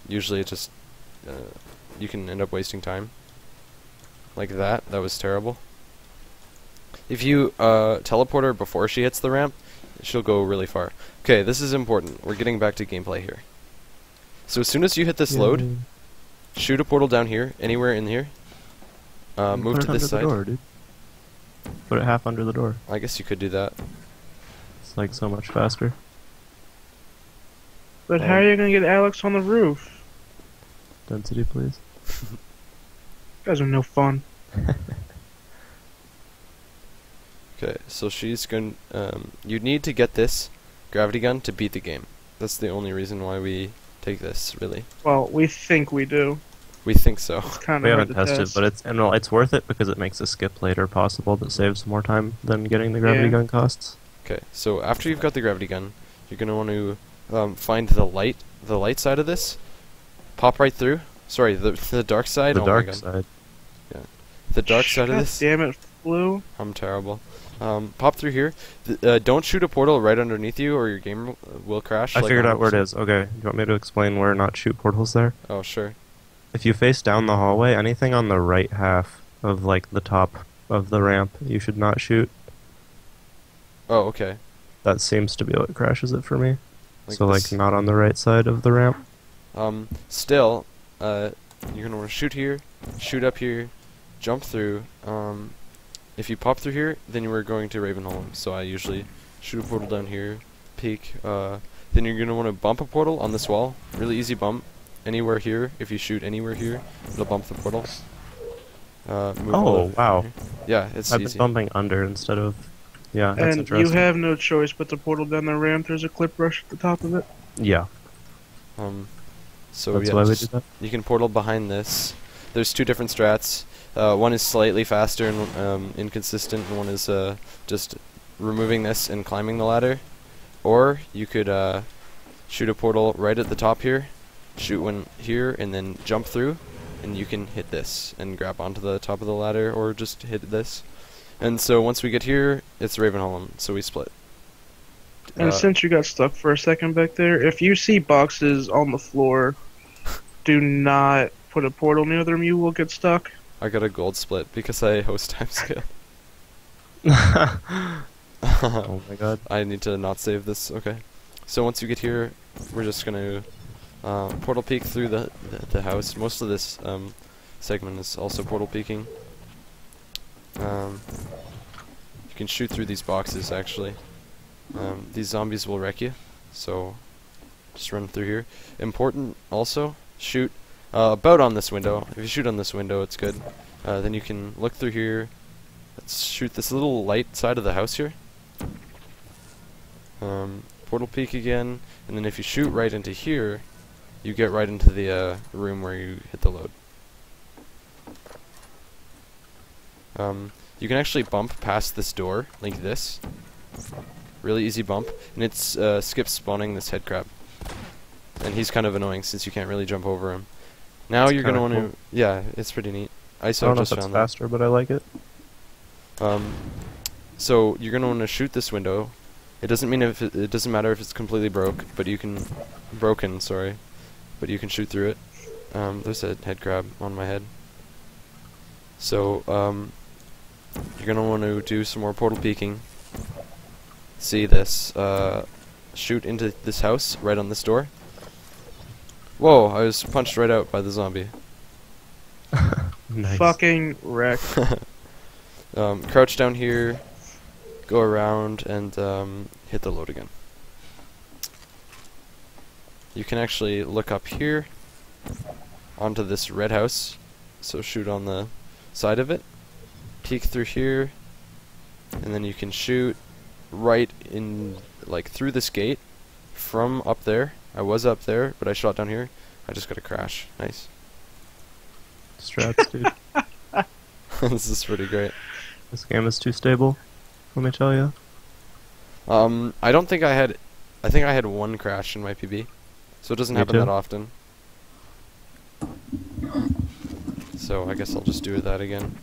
Usually it just you can end up wasting time. Like that. That was terrible. If you teleport her before she hits the ramp, she'll go really far. Okay, this is important. We're getting back to gameplay here. So as soon as you hit this load, shoot a portal down here, anywhere in here. Move to this side. Door, dude. Put it half under the door. I guess you could do that. It's like so much faster. But how are you gonna get Alex on the roof? Density, please. You guys are no fun. Okay, so she's going. You need to get this gravity gun to beat the game. That's the only reason why we take this, really. Well, we think we do. We think so. It's kind We of haven't hard to tested, test. but it's worth it because it makes a skip later possible that saves more time than getting the gravity Yeah. gun costs. Okay, so after you've got the gravity gun, you're gonna want to find the light side of this. Pop right through. Sorry, the dark side. The Oh dark my god. side. The dark side of God this. damn it, Blue. I'm terrible. Pop through here. Don't shoot a portal right underneath you, or your game will crash. I like figured out where it 100%. is. Okay, do you want me to explain where not shoot portals there? Oh sure. If you face down the hallway, anything on the right half of like the top of the ramp, you should not shoot. Oh okay. That seems to be what crashes it for me. So this. like not on the right side of the ramp. Still, you're gonna want to shoot here, shoot up here, jump through. If you pop through here, then you are going to Ravenholm. So I usually shoot a portal down here, peek. Then you're gonna want to bump a portal on this wall. Really easy bump. Anywhere here, if you shoot anywhere here, it'll bump the portal. Move all Oh, over wow. here. Yeah, it's I've been easy. bumping under instead of... Yeah, that's And you interesting. have no choice but to portal down the ramp. There's a clip rush at the top of it. Yeah, So that's yeah, why we just- did that. you can portal behind this. There's two different strats. One is slightly faster and inconsistent, and one is just removing this and climbing the ladder. Or you could shoot a portal right at the top here, shoot one here, and then jump through, and you can hit this and grab onto the top of the ladder, or just hit this. And so once we get here, it's Ravenholm, so we split. And since you got stuck for a second back there, if you see boxes on the floor, do not put a portal near them. You will get stuck. I got a gold split because I host timescale. Oh my god. I need to not save this. Okay. So once you get here, we're just gonna portal peek through the house. Most of this segment is also portal peeking. You're You can shoot through these boxes, actually. These zombies will wreck you, so just run through here. Important also, shoot about on this window. If you shoot on this window, it's good. Then you can look through here. Let's shoot this little light side of the house here. Portal peek again, and then if you shoot right into here, you get right into the room where you hit the load. You can actually bump past this door, like this. Really easy bump, and it's skips spawning this head crab. And he's kind of annoying since you can't really jump over him. Now you're gonna want to, yeah, it's pretty neat. I don't know if it's faster, but I like it. So you're gonna want to shoot this window. It doesn't mean if it doesn't matter if it's completely broken, sorry, but you can shoot through it. There's a head crab on my head. So you're gonna want to do some more portal peeking. See this? Shoot into this house right on this door. Whoa! I was punched right out by the zombie. Nice. Fucking wreck. Crouch down here, go around, and hit the load again. You can actually look up here onto this red house, so shoot on the side of it, peek through here, and then you can shoot right in, like, through this gate from up there. I was up there, but I shot down here. I just got a crash. Nice. Strats, dude. This is pretty great. This game is too stable, let me tell you. I don't think I had... I think I had one crash in my PB. So it doesn't happen that often. So I guess I'll just do that again.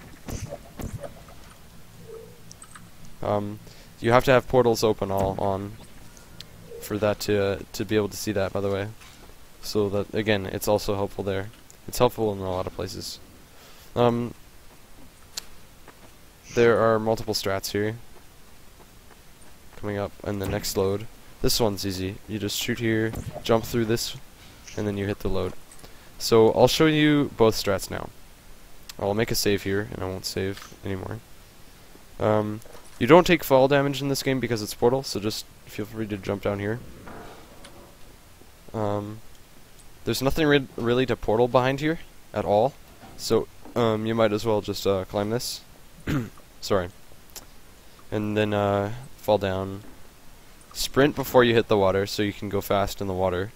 You have to have portals open all on for that to be able to see that, by the way. So that, again, it's also helpful there. It's helpful in a lot of places. There are multiple strats here coming up in the next load. This one's easy. You just shoot here, jump through this, and then you hit the load. So I'll show you both strats now. I'll make a save here, and I won't save anymore. You don't take fall damage in this game because it's portal, so just feel free to jump down here. There's nothing really to portal behind here at all, so you might as well just climb this. Sorry. And then fall down. Sprint before you hit the water, so you can go fast in the water.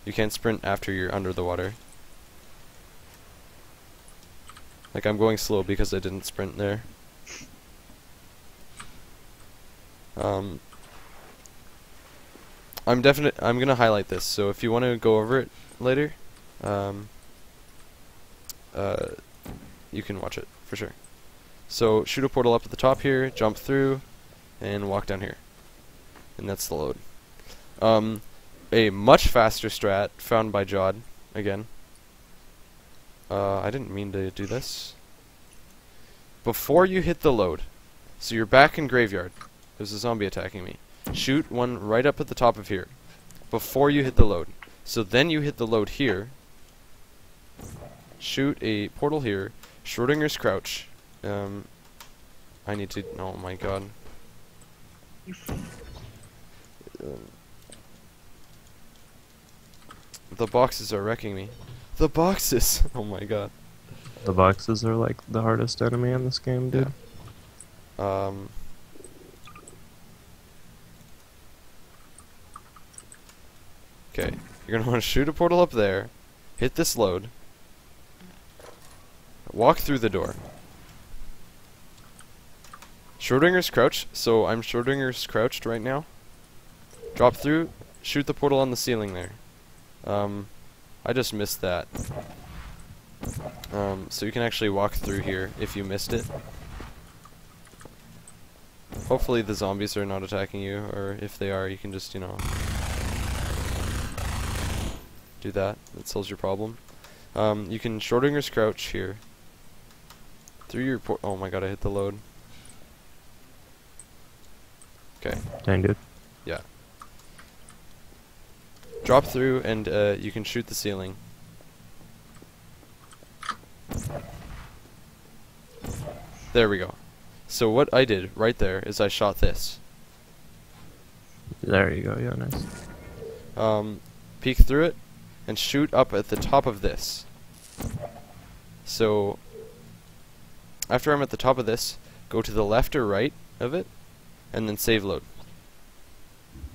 You can't sprint after you're under the water. Like, I'm going slow because I didn't sprint there. I'm gonna highlight this, so if you want to go over it later, you can watch it, for sure. So, shoot a portal up at the top here, jump through, and walk down here. And that's the load. A much faster strat found by Jod, again. I didn't mean to do this. Before you hit the load, so you're back in graveyard, there's a zombie attacking me. Shoot one right up at the top of here, before you hit the load. So then you hit the load here, shoot a portal here, Schrodinger's crouch. I need to, oh my god. The boxes are wrecking me. The boxes! Oh my god. The boxes are like the hardest enemy in this game, dude. Yeah. Okay, you're gonna want to shoot a portal up there, hit this load, walk through the door. Schrodinger's crouch, so I'm Schrodinger's crouched right now. Drop through, shoot the portal on the ceiling there. I just missed that. So you can actually walk through here if you missed it. Hopefully the zombies are not attacking you, or if they are, you can just, you know, do that. That solves your problem. You can Schrodinger's crouch here. Through your oh my god, I hit the load. Okay. Dang, dude. Yeah. Drop through and you can shoot the ceiling. There we go. So what I did right there is I shot this. There you go. Yeah, nice. Peek through it, and shoot up at the top of this. So, after I'm at the top of this, go to the left or right of it, and then save load.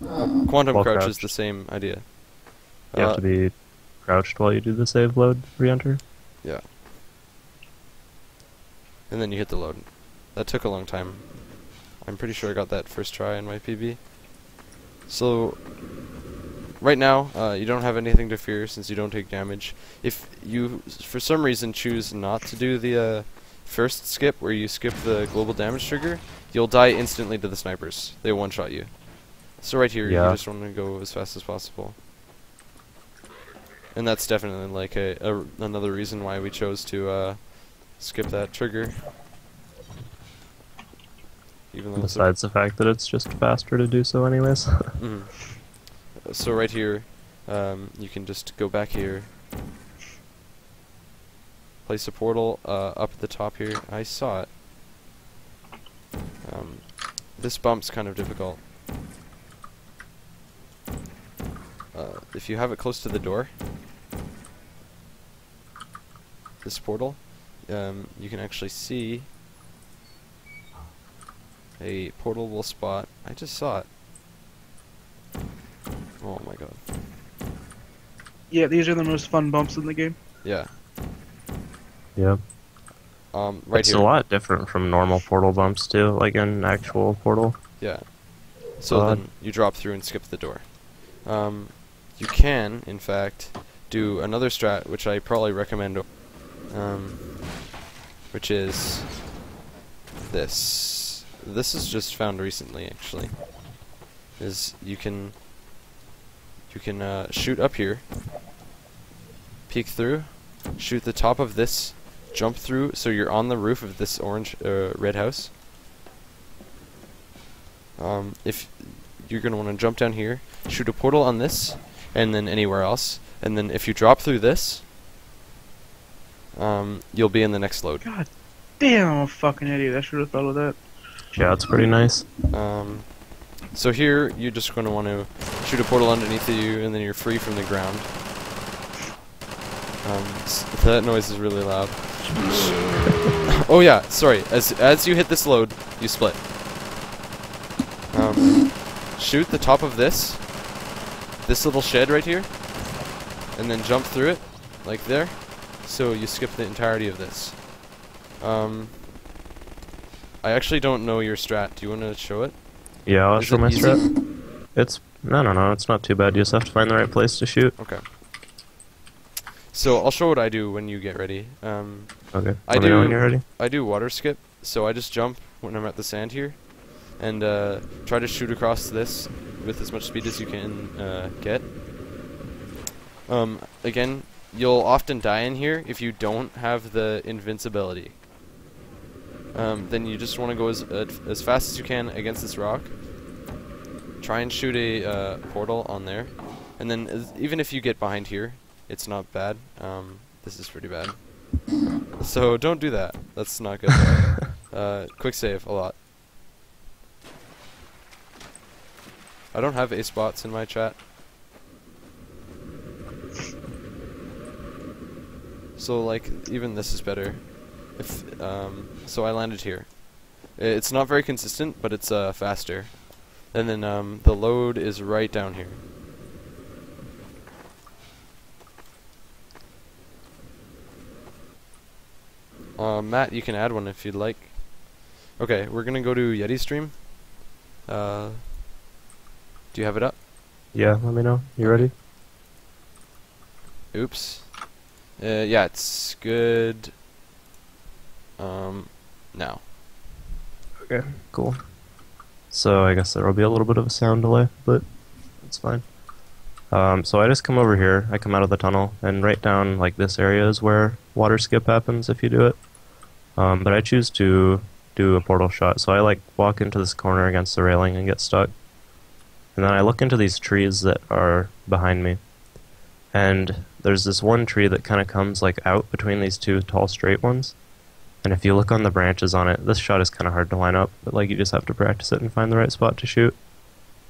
Quantum While crouch is crouched. the same idea. You have to be crouched while you do the save load re-enter. Yeah. And then you hit the load. That took a long time. I'm pretty sure I got that first try in my PB. So, right now, you don't have anything to fear since you don't take damage. If you, for some reason, choose not to do the first skip, where you skip the global damage trigger, you'll die instantly to the snipers. They one-shot you. So right here, Yeah. you just want to go as fast as possible. And that's definitely like another reason why we chose to skip that trigger. Even though it's a Besides the fact that it's just faster to do so anyways. Mhm. So right here, you can just go back here, place a portal up at the top here. I saw it. This bump's kind of difficult. If you have it close to the door, this portal, you can actually see a portable spot. I just saw it. Oh my god. Yeah, these are the most fun bumps in the game. Yeah. Yeah. Right It's here. a lot different from normal portal bumps too, like an actual portal. Yeah. So Uh, then you drop through and skip the door. You can, in fact, do another strat, which I probably recommend, which is this. This is just found recently, actually. Is you can shoot up here, peek through, shoot the top of this, jump through, so you're on the roof of this red house. If you're gonna want to jump down here, shoot a portal on this, and then anywhere else, and then if you drop through this, you'll be in the next load. God damn, I'm a fucking idiot. I should have thought of that. Yeah, it's pretty nice. So here, you're just going to want to shoot a portal underneath you, and then you're free from the ground. That noise is really loud. Oh yeah, sorry. As you hit this load, you split. Shoot the top of this little shed right here, and then jump through it, like there. So you skip the entirety of this. I actually don't know your strat. Do you want to show it? Yeah, I'll Is show it my easy? strat. It's no, it's not too bad. You just have to find the right place to shoot. Okay. So I'll show what I do when you get ready. Okay. I Let me know when do- you're ready. I do water skip, so I just jump when I'm at the sand here, and try to shoot across this with as much speed as you can get. Again, you'll often die in here if you don't have the invincibility. Then you just want to go as fast as you can against this rock. Try and shoot a portal on there, and then even if you get behind here, it's not bad. This is pretty bad. So don't do that. That's not good. Quick save a lot. I don't have ace bots in my chat. So like even this is better. If so I landed here. It's not very consistent, but it's faster. And then the load is right down here. Matt, you can add one if you'd like. Okay, we're gonna go to Yeti stream. Do you have it up? Yeah, let me know. You ready? Oops. Yeah, it's good. Now. Okay, cool. So I guess there will be a little bit of a sound delay, but it's fine. So I just come over here, I come out of the tunnel, and right down like this area is where water skip happens if you do it. But I choose to do a portal shot, so I like walk into this corner against the railing and get stuck. And then I look into these trees that are behind me. And there's this one tree that kind of comes like out between these two tall straight ones. And if you look on the branches on it, this shot is kind of hard to line up, but like you just have to practice it and find the right spot to shoot.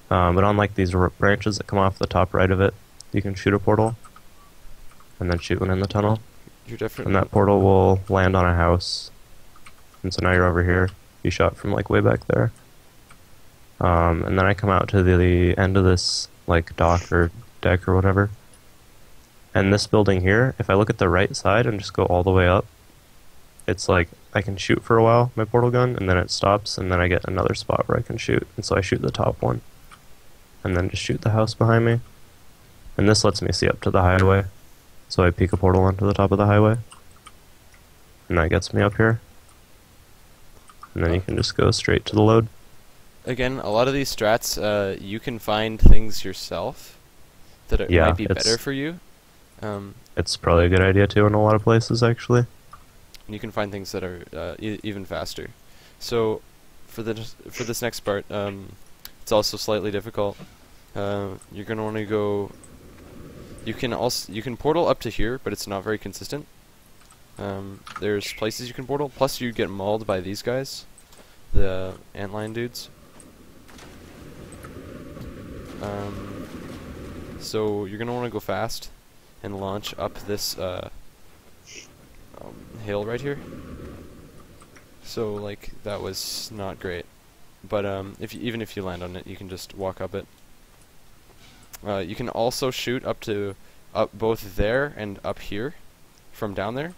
But on like these branches that come off the top right of it, you can shoot a portal, and then shoot one in the tunnel, You're and definitely. that portal will land on a house. And so now you're over here. You shot from like way back there. And then I come out to the end of this like dock or deck or whatever. And this building here, if I look at the right side and just go all the way up, it's like I can shoot for a while, my portal gun, and then it stops, and then I get another spot where I can shoot. And so I shoot the top one, and then just shoot the house behind me. And this lets me see up to the highway. So I peek a portal onto the top of the highway, and that gets me up here. And then you can just go straight to the load. Again, a lot of these strats, you can find things yourself that Yeah, might be it's- better for you. It's probably a good idea too in a lot of places, actually. And you can find things that are even faster. So, for this next part, it's also slightly difficult. You're gonna want to go. You can portal up to here, but it's not very consistent. There's places you can portal. Plus, you get mauled by these guys, the antlion dudes. So you're gonna want to go fast and launch up this hill right here. So like that was not great, but even if you land on it, you can just walk up it. You can also shoot up both there and up here from down there,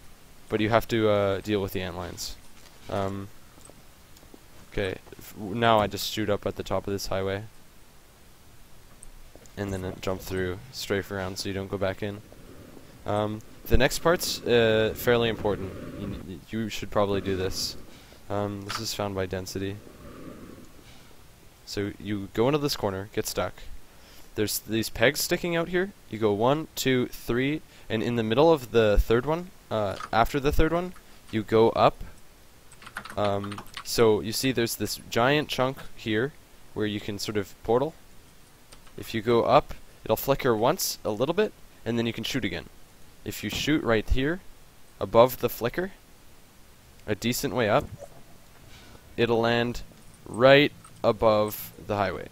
but you have to deal with the antlions. Okay, now I just shoot up at the top of this highway, and then jump through, strafe around so you don't go back in. The next part's fairly important. You should probably do this. This is found by density. So you go into this corner, get stuck. There's these pegs sticking out here. You go 1, 2, 3, and in the middle of the third one, after the third one, you go up. So you see there's this giant chunk here where you can sort of portal. If you go up, it'll flicker once, a little bit, and then you can shoot again. If you shoot right here, above the flicker, a decent way up, it'll land right above the highway.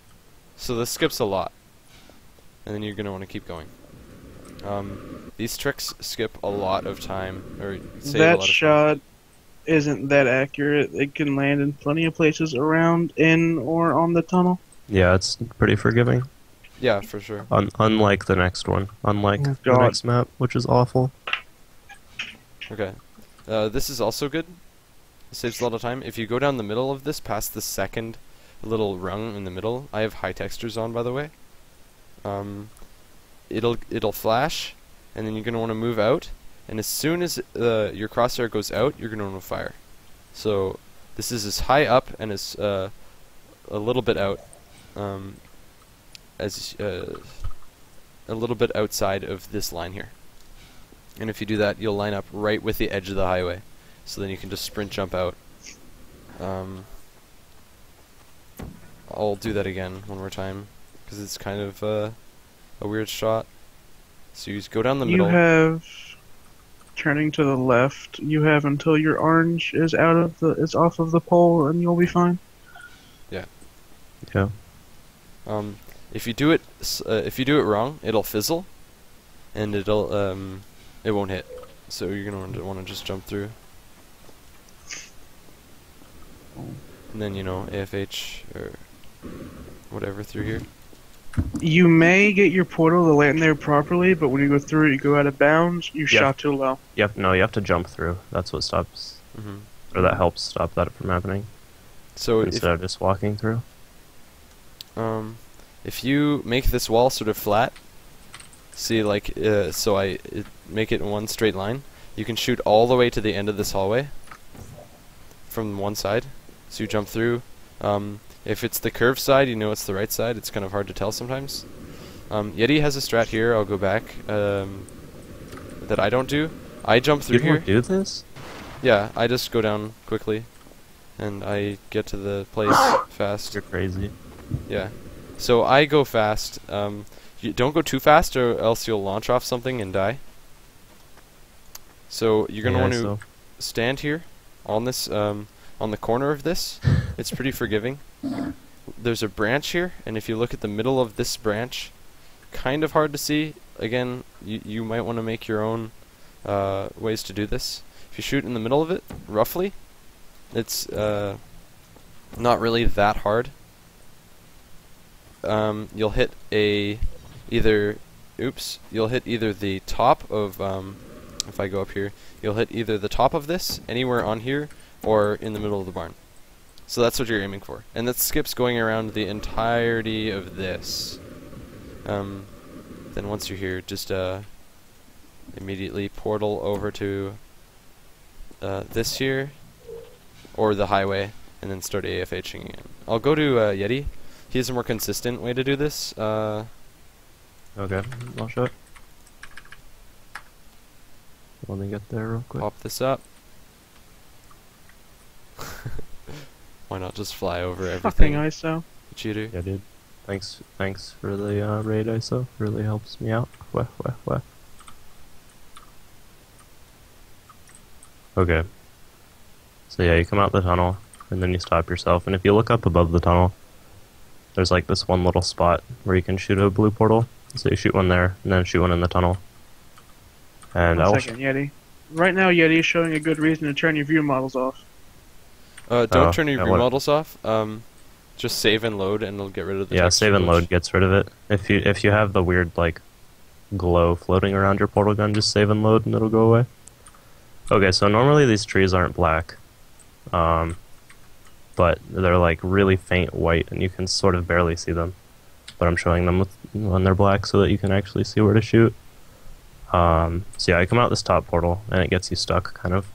So this skips a lot. And then you're going to want to keep going. These tricks skip a lot of time, or save a That lot of time. shot isn't that accurate. It can land in plenty of places around, in, or on the tunnel. Yeah, it's pretty forgiving. Yeah, for sure. Unlike the next one. Unlike Oh, the God. next map, which is awful. Okay. This is also good. It saves a lot of time. If you go down the middle of this, past the second little rung in the middle, I have high textures on, by the way. It'll flash, and then you're gonna want to move out. And as soon as your crosshair goes out, you're gonna want to fire. So this is as high up and as a little bit out, as a little bit outside of this line here. And if you do that, you'll line up right with the edge of the highway. So then you can just sprint jump out. I'll do that again one more time, because it's kind of a weird shot. So you just go down the You middle. have, turning to the left, you have until your orange is off of the pole, and you'll be fine. Yeah. If you do it wrong, it'll fizzle, and it won't hit. So you're gonna want to just jump through, and then AFH or whatever through here. You may get your portal to land there properly, but when you go through it, you go out of bounds. You Yeah. shot too low. No, you have to jump through. That's what stops, or that helps stop that from happening, So instead of just walking through. if you make this wall sort of flat, see like make it in one straight line, you can shoot all the way to the end of this hallway from one side. So you jump through. If it's the curved side, you know it's the right side. It's kind of hard to tell sometimes. Yeti has a strat here. I'll go back. That I don't do. I jump through You here. don't do this? Yeah, I just go down quickly, and I get to the place fast. You're crazy. Yeah. So I go fast. You don't go too fast, or else you'll launch off something and die. So you're gonna Yeah, want to so- stand here, on this, on the corner of this, it's pretty forgiving. There's a branch here, and if you look at the middle of this branch, kind of hard to see. Again, you might want to make your own ways to do this. If you shoot in the middle of it, roughly, it's not really that hard. You'll hit you'll hit either the top of, if I go up here, you'll hit either the top of this, anywhere on here, or in the middle of the barn. So that's what you're aiming for. And that skips going around the entirety of this. Then once you're here, just immediately portal over to this here, or the highway, and then start AFHing again. I'll go to Yeti. He has a more consistent way to do this. Okay, I'll show it. Let me get there real quick. Pop this up. Why not just fly over Fucking everything, ISO. cheater? Yeah, dude. Thanks for the raid ISO. Really helps me out. Wah. Okay. So yeah, you come out the tunnel, and then you stop yourself, and if you look up above the tunnel, there's like this one little spot where you can shoot a blue portal. So you shoot one there, and then shoot one in the tunnel. And One second, Yeti. Right now, Yeti is showing a good reason to turn your view models off. Don't turn your yeah, view what? models off. Just save and load, and it'll get rid of the yeah, texture save and glitch. load gets rid of it. If you have the weird like glow floating around your portal gun, just save and load, and it'll go away. Okay, so normally these trees aren't black, but they're like really faint white, and you can sort of barely see them. But I'm showing them when they're black so that you can actually see where to shoot. So yeah, I come out this top portal, and it gets you stuck, kind of.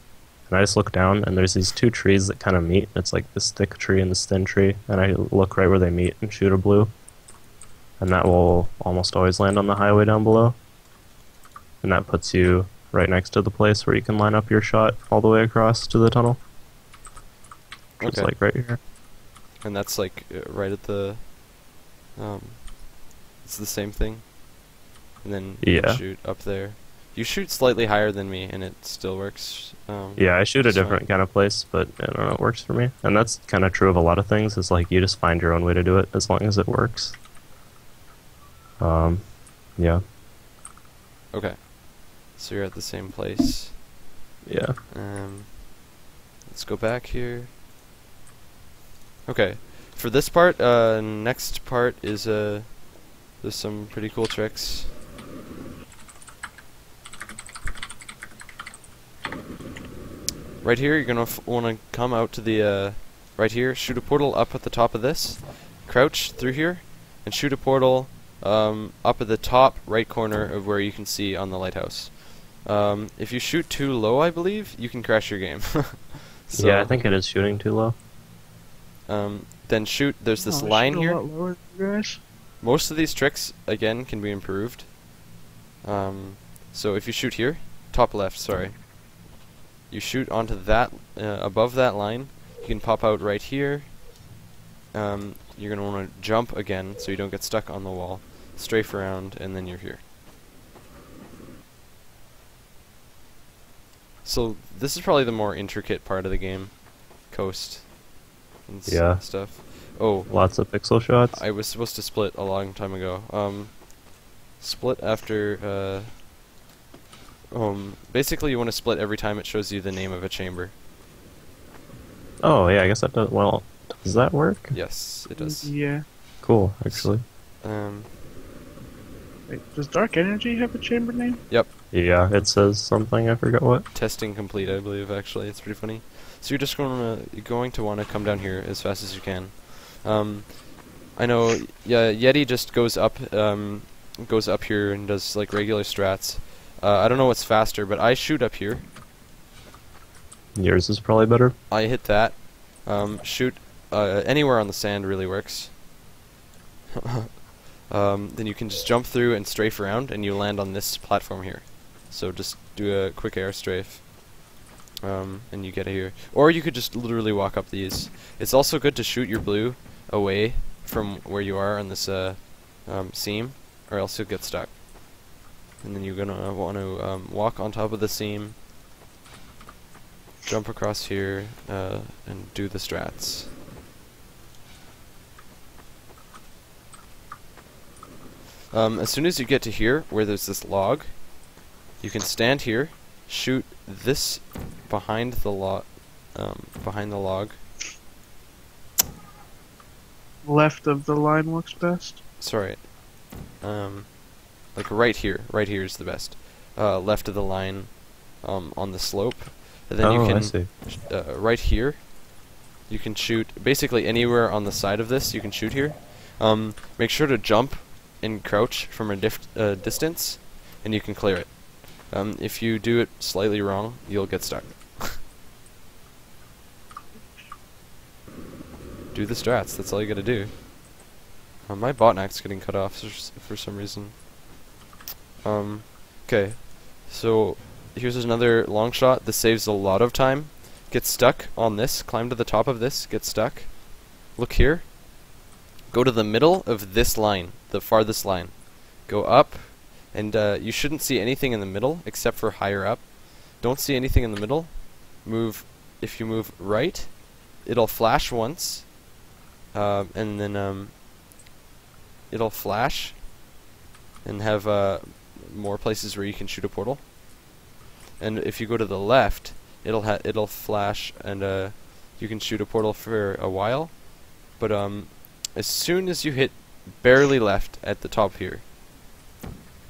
And I just look down, and there's these two trees that kind of meet. It's like this thick tree and this thin tree, and I look right where they meet and shoot a blue. And that will almost always land on the highway down below. And that puts you right next to the place where you can line up your shot all the way across to the tunnel. It's Okay. like right here. And that's like right at the. It's the same thing. And then you Yeah. shoot up there. You shoot slightly higher than me, and it still works. Yeah, I shoot a so- different kind of place, but I don't know, it works for me. And that's kind of true of a lot of things, is like you just find your own way to do it as long as it works. Yeah. Okay. So you're at the same place. Yeah. Let's go back here. Okay. For this part, next part is there's some pretty cool tricks. Right here, you're gonna want to come out to the right here, shoot a portal up at the top of this, crouch through here, and shoot a portal up at the top right corner of where you can see on the lighthouse. If you shoot too low, I believe, you can crash your game. So, Yeah, I think it is shooting too low. then shoot. There's this Oh, I line shoot a here. lot lower, guys. Most of these tricks, again, can be improved. So if you shoot here, top left, sorry. You shoot onto that, above that line. You can pop out right here. You're going to want to jump again so you don't get stuck on the wall. Strafe around, and then you're here. So this is probably the more intricate part of the game. Coast and Yeah. stuff. Oh, Lots of pixel shots. I was supposed to split a long time ago. Split after, basically you want to split every time it shows you the name of a chamber. Oh, yeah, I guess that does. Well, does that work? Yes, it does. Yeah. Cool, actually. Wait, does Dark Energy have a chamber name? Yeah, it says something, I forgot what. Testing complete, I believe, actually. It's pretty funny. So you're just going to want to come down here as fast as you can. I know, yeah, Yeti just goes up here and does like regular strats. I don't know what's faster, but I shoot up here. Yours is probably better. I hit that. Shoot anywhere on the sand really works. Then you can just jump through and strafe around, and you land on this platform here. So just do a quick air strafe, and you get it here. Or you could just literally walk up these. It's also good to shoot your blue away from where you are on this seam, or else you'll get stuck. And then you're gonna want to walk on top of the seam. jump across here, and do the strats. As soon as you get to here, where there's this log, you can stand here, shoot this behind the log. Left of the line works best. Sorry. Like right here. Right here is the best. Left of the line, on the slope. And then you I can, see. right here, you can shoot basically anywhere on the side of this. You can shoot here. Make sure to jump and crouch from a distance, and you can clear it. If you do it slightly wrong, you'll get stuck. Do the strats, that's all you gotta do. My botnet's getting cut off for some reason. Okay, so here's another long shot. This saves a lot of time. Get stuck on this, climb to the top of this, get stuck. Look here. Go to the middle of this line, the farthest line. Go up, and you shouldn't see anything in the middle except for higher up. Don't see anything in the middle. If you move right, it'll flash once, and then it'll flash and have more places where you can shoot a portal. And if you go to the left, it'll flash and you can shoot a portal for a while. But as soon as you hit barely left at the top here,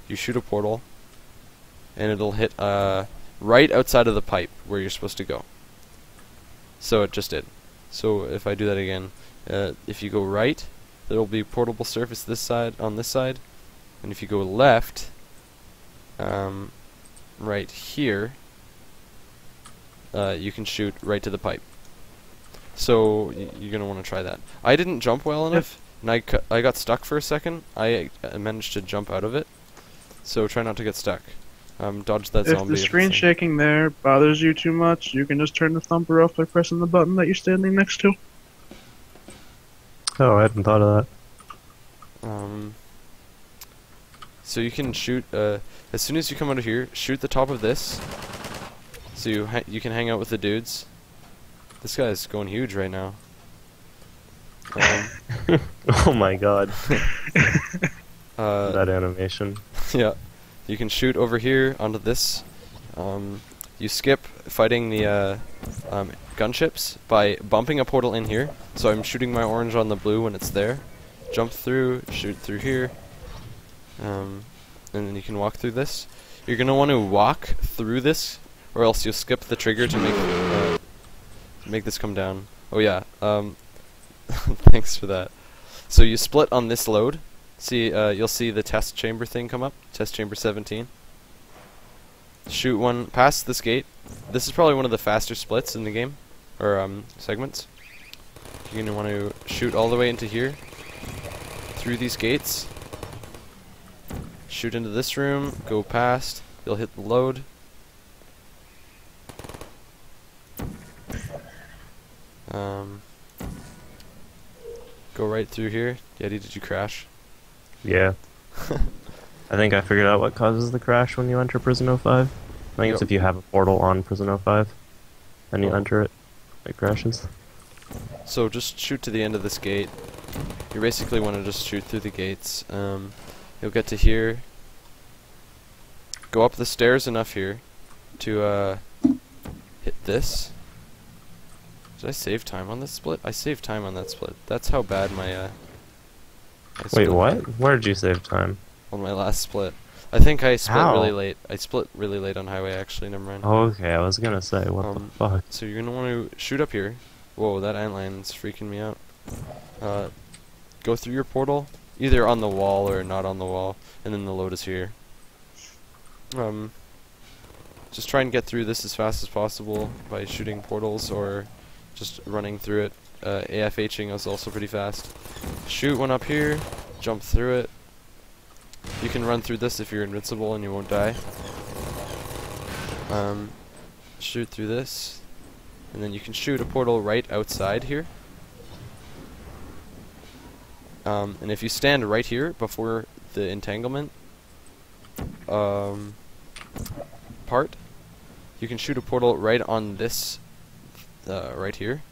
you shoot a portal, and it'll hit right outside of the pipe where you're supposed to go. So it just did. So if I do that again, if you go right, there'll be portable surface on this side, and if you go left, right here, you can shoot right to the pipe. So you're gonna want to try that. I didn't jump well enough, and I got stuck for a second. I managed to jump out of it, so try not to get stuck. Dodge that zombie. If the screen shaking there bothers you too much, you can just turn the thumper off by pressing the button that you're standing next to. Oh, I hadn't thought of that. So you can shoot as soon as you come out of here. Shoot the top of this, so you can hang out with the dudes. This guy's going huge right now. Oh my god. Uh, That animation. Yeah, you can shoot over here onto this. You skip fighting the gunships by bumping a portal in here. So I'm shooting my orange on the blue when it's there. Jump through, shoot through here, and then you can walk through this. You're gonna want to walk through this, or else you'll skip the trigger to make this come down. Oh yeah. Thanks for that. So you split on this load. See, you'll see the test chamber thing come up. Test chamber 17. Shoot one past this gate. This is probably one of the faster splits in the game, or segments. You're gonna want to shoot all the way into here, through these gates. Shoot into this room. Go past. You'll hit the load. Go right through here. Yeti, did you crash? Yeah. I think I figured out what causes the crash when you enter Prison 05. I think it's if you have a portal on Prison 05 and you enter it, it crashes. So just shoot to the end of this gate. You basically want to just shoot through the gates. You'll get to here. Go up the stairs enough here to hit this. Did I save time on this split? I saved time on that split. That's how bad my Wait, what? Where did you save time? On my last split. I think I split How? really late. I split really late on highway, actually. Never mind. Oh, okay, I was gonna say, what the fuck? So you're gonna want to shoot up here. Whoa, that antline's freaking me out. Go through your portal, either on the wall or not on the wall, and then the load is here. Just try and get through this as fast as possible by shooting portals or just running through it. AFHing is also pretty fast. Shoot one up here, jump through it. You can run through this if you're invincible and you won't die. Shoot through this, and then you can shoot a portal right outside here. And if you stand right here before the entanglement part, you can shoot a portal right on this right here.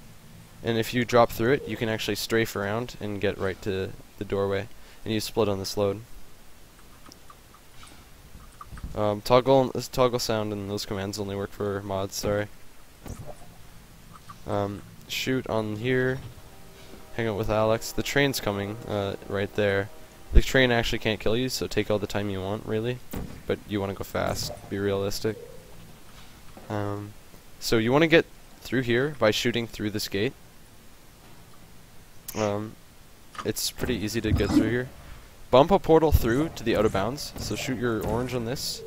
And if you drop through it, you can actually strafe around and get right to the doorway. And you split on this load. Toggle sound and those commands only work for mods, sorry. Shoot on here. Hang out with Alex. The train's coming, right there. The train actually can't kill you, so take all the time you want, really. But you want to go fast, be realistic. So you want to get through here by shooting through this gate. It's pretty easy to get through here. Bump a portal through to the out of bounds, so shoot your orange on this.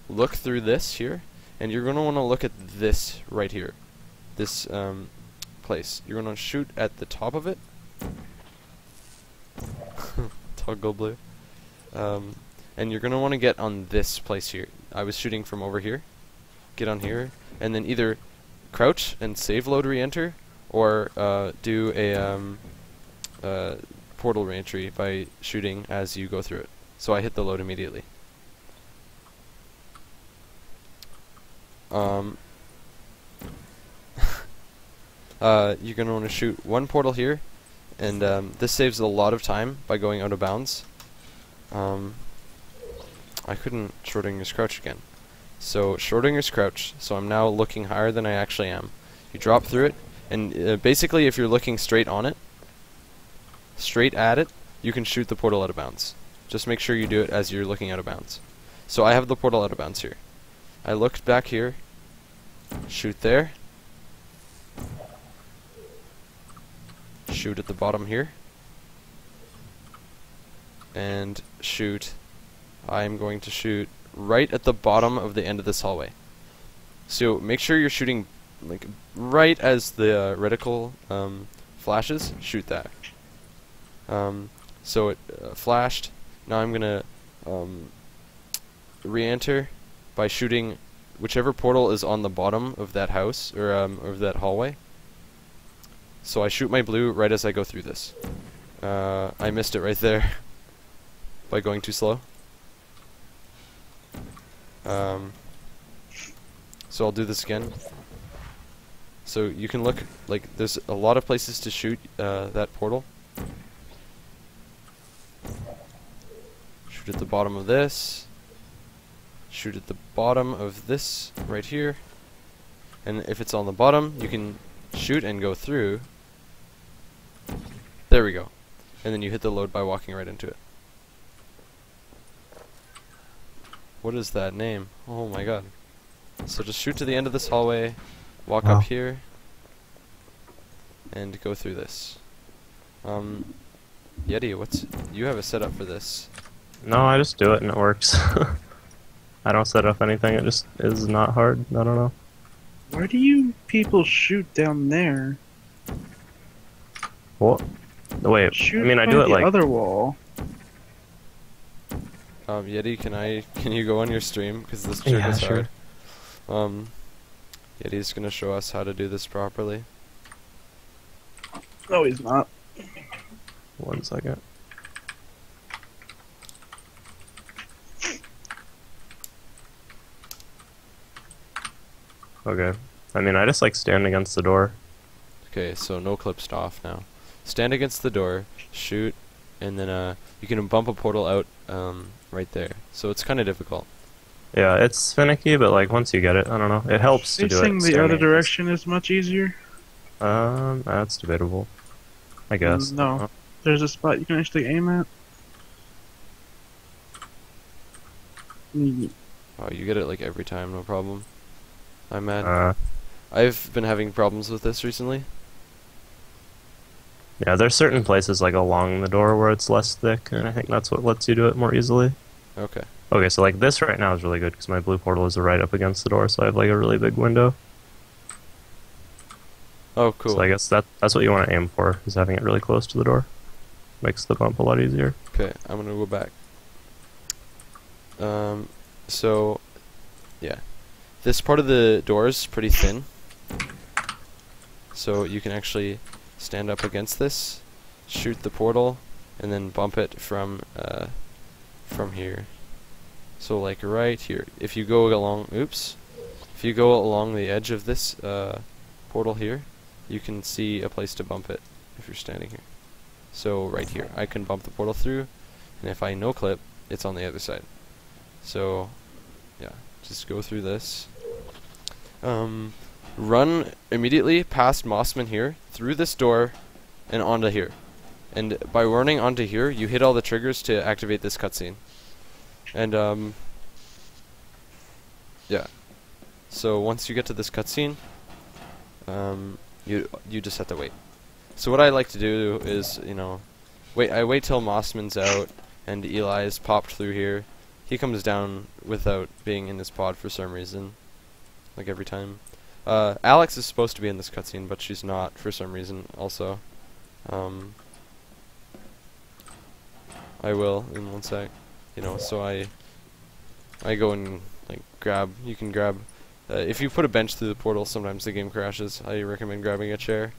Look through this here, and you're going to want to look at this right here. This place. You're going to shoot at the top of it. Toggle blue. And you're going to want to get on this place here. I was shooting from over here. Get on here, and then either crouch and save load re-enter, or do a portal re-entry by shooting as you go through it. So I hit the load immediately. You're going to want to shoot one portal here, and this saves a lot of time by going out of bounds. I couldn't Schrodinger's crouch again. So Schrodinger's crouch, so I'm now looking higher than I actually am. You drop through it, and basically if you're looking straight on it, straight at it, you can shoot the portal out of bounds. Just make sure you do it as you're looking out of bounds. So I have the portal out of bounds here. I looked back here, shoot there, shoot at the bottom here, and shoot. I'm going to shoot right at the bottom of the end of this hallway. So make sure you're shooting like right as the reticle flashes. Shoot that. So it flashed. Now I'm gonna re-enter by shooting whichever portal is on the bottom of that house or of that hallway. So I shoot my blue right as I go through this. I missed it right there by going too slow. So I'll do this again. So you can look, like, there's a lot of places to shoot that portal. Shoot at the bottom of this. Shoot at the bottom of this right here. And if it's on the bottom, you can shoot and go through. There we go. And then you hit the load by walking right into it. What is that name? Oh my god. So just shoot to the end of this hallway, walk up here, and go through this. Yeti, you have a setup for this. No, I just do it and it works. I don't set up anything, it just is not hard. I don't know. Why do you people shoot down there? What? Wait, Shoot I mean, I by do it the like... other wall. Yeti, can you go on your stream? Because this trick Yeah, is sure. hard. Yeti's gonna show us how to do this properly. No, he's not. 1 second. Okay. I mean, I just like stand against the door. Okay, so no clips off now. Stand against the door, shoot, and then you can bump a portal out right there. So it's kind of difficult. Yeah, it's finicky, but like once you get it, I don't know. It helps to do it. Facing the standing other against- direction is much easier. That's debatable. I guess. No. There's a spot you can actually aim at. Oh, you get it like every time, no problem. I'm mad. I've been having problems with this recently. Yeah, there's certain places like along the door where it's less thick, and I think that's what lets you do it more easily. Okay. Okay, so like this right now is really good because my blue portal is right up against the door, so I have like a really big window. Oh, cool. So I guess that's what you want to aim for, is having it really close to the door. Makes the bump a lot easier. Okay, I'm gonna go back. So, yeah. This part of the door is pretty thin. So you can actually stand up against this, shoot the portal, and then bump it from here. So like right here. If you go along, if you go along the edge of this portal here, you can see a place to bump it if you're standing here. So right here, I can bump the portal through, and if I no-clip, it's on the other side. So, yeah, just go through this. Run immediately past Mossman here, through this door, and onto here. And by running onto here, you hit all the triggers to activate this cutscene. And, yeah. So once you get to this cutscene, you just have to wait. So what I like to do is, you know, I wait till Mossman's out and Eli's popped through here. He comes down without being in his pod for some reason, like every time. Alex is supposed to be in this cutscene, but she's not for some reason also. I will in one sec. You know, so I go and like grab. You can grab. If you put a bench through the portal, sometimes the game crashes. I recommend grabbing a chair,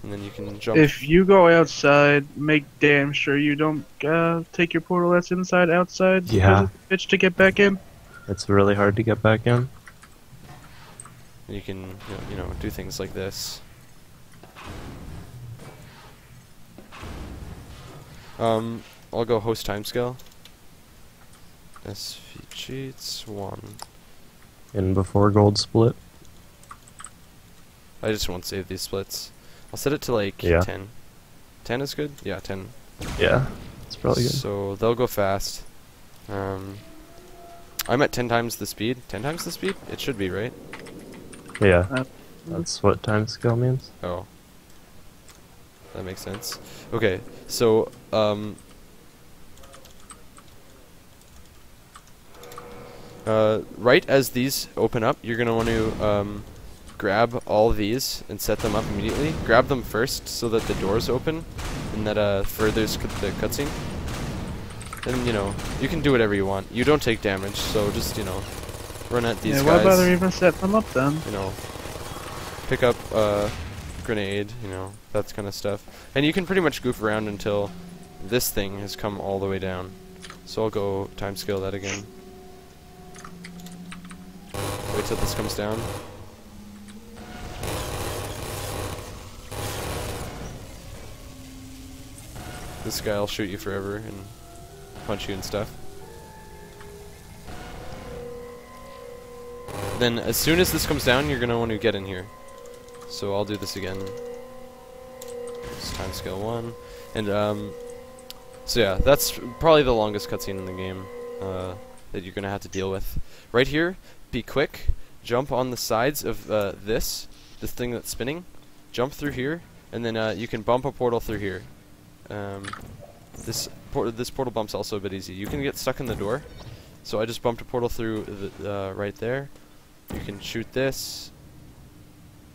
and then you can jump. If you go outside, make damn sure you don't take your portal that's inside outside. Yeah. Bitch to get back in. It's really hard to get back in. You can you know do things like this. I'll go host timescale. SV cheats 1. In before gold split. I just won't save these splits. I'll set it to like 10. 10 is good? Yeah, 10. Yeah, it's probably good. So they'll go fast. I'm at 10 times the speed. 10 times the speed? It should be, right? Yeah, that's what time scale means. Oh. That makes sense. Okay, so, right as these open up, you're gonna want to, grab all these and set them up immediately. Grab them first so that the doors open and that, furthers the cutscene. And, you know, you can do whatever you want. You don't take damage, so just, you know, run at these guys. Why bother even setting them up then? You know, pick up grenade, you know, that kind of stuff. And you can pretty much goof around until this thing has come all the way down. So I'll go timescale that again. Wait till this comes down. This guy will shoot you forever and punch you and stuff. Then as soon as this comes down, you're gonna want to get in here. So I'll do this again. It's timescale 1. And so yeah, that's probably the longest cutscene in the game that you're gonna have to deal with. Right here, be quick, jump on the sides of this thing that's spinning, jump through here, and then you can bump a portal through here. This portal bump's also a bit easy. You can get stuck in the door, so I just bumped a portal through the, right there. You can shoot this,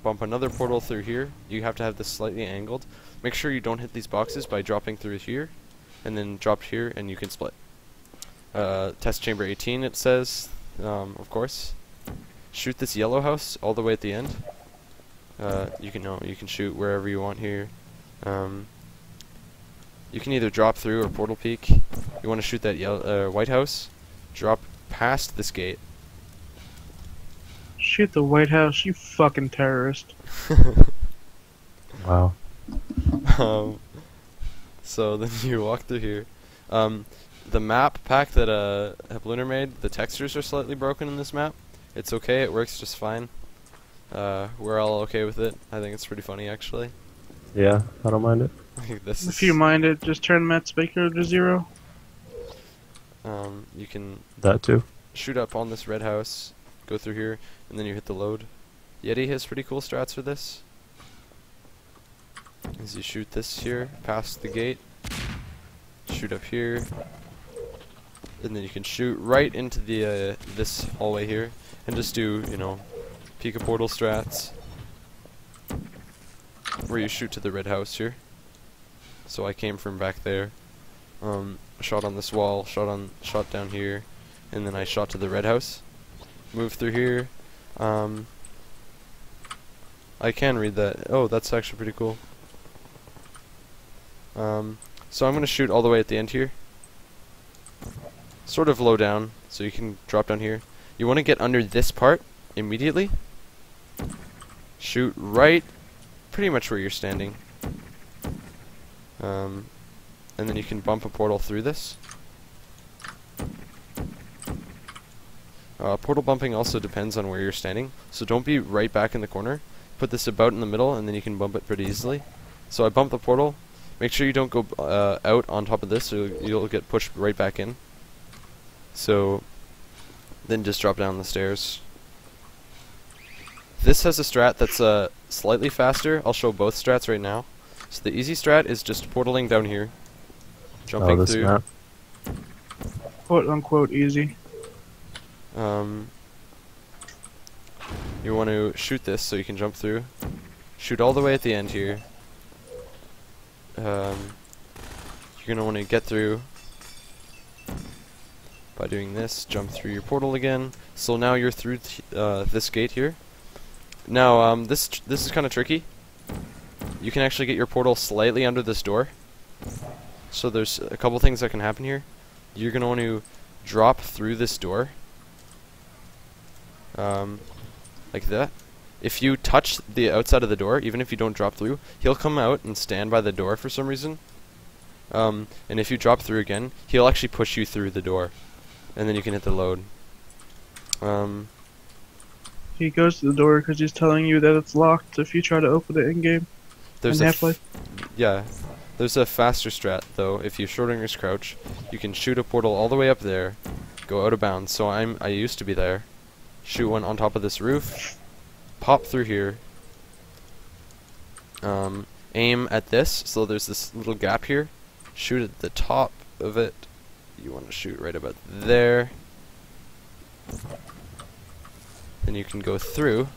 bump another portal through here. You have to have this slightly angled. Make sure you don't hit these boxes by dropping through here, and then drop here, and you can split. Test chamber 18, it says, of course. Shoot this yellow house all the way at the end. You can shoot wherever you want here. You can either drop through or portal peek. You want to shoot that yellow, white house, drop past this gate. Shoot the White House, you fucking terrorist. Wow. So then you walk through here. The map pack that Hablunar made, the textures are slightly broken in this map. It's okay, it works just fine. We're all okay with it. I think it's pretty funny, actually. Yeah, I don't mind it. If you mind it, just turn Matt Baker to 0. You can That too. shoot up on this red house, go through here, and then you hit the load. Yeti has pretty cool strats for this. As you shoot this here, past the gate, shoot up here, and then you can shoot right into the this hallway here, and just do, you know, Pika portal strats, where you shoot to the red house here. So I came from back there, shot on this wall, shot down here, and then I shot to the red house. Moved through here. I can read that. Oh, that's actually pretty cool. So I'm gonna shoot all the way at the end here. Sort of low down, so you can drop down here. You want to get under this part immediately. shoot right, pretty much where you're standing. And then you can bump a portal through this. Portal bumping also depends on where you're standing, so don't be right back in the corner. Put this about in the middle, and then you can bump it pretty easily. So I bump the portal. Make sure you don't go out on top of this, or you'll get pushed right back in. So then just drop down the stairs. This has a strat that's slightly faster. I'll show both strats right now. So the easy strat is just portaling down here, jumping this through. map. Quote unquote easy. You want to shoot this so you can jump through. Shoot all the way at the end here. You're going to want to get through by doing this. Jump through your portal again. So now you're through this gate here. Now this is kind of tricky. You can actually get your portal slightly under this door. So there's a couple things that can happen here. You're going to want to drop through this door. Like that. If you touch the outside of the door, even if you don't drop through, he'll come out and stand by the door for some reason. And if you drop through again, he'll actually push you through the door. And then you can hit the load. He goes to the door because he's telling you that it's locked if you try to open it in game. There's In a Half-Life. yeah. There's a faster strat though. If you Schrodinger's crouch, you can shoot a portal all the way up there, go out of bounds. So I used to be there. Shoot one on top of this roof, pop through here, aim at this, so there's this little gap here, shoot at the top of it, you want to shoot right about there, then you can go through,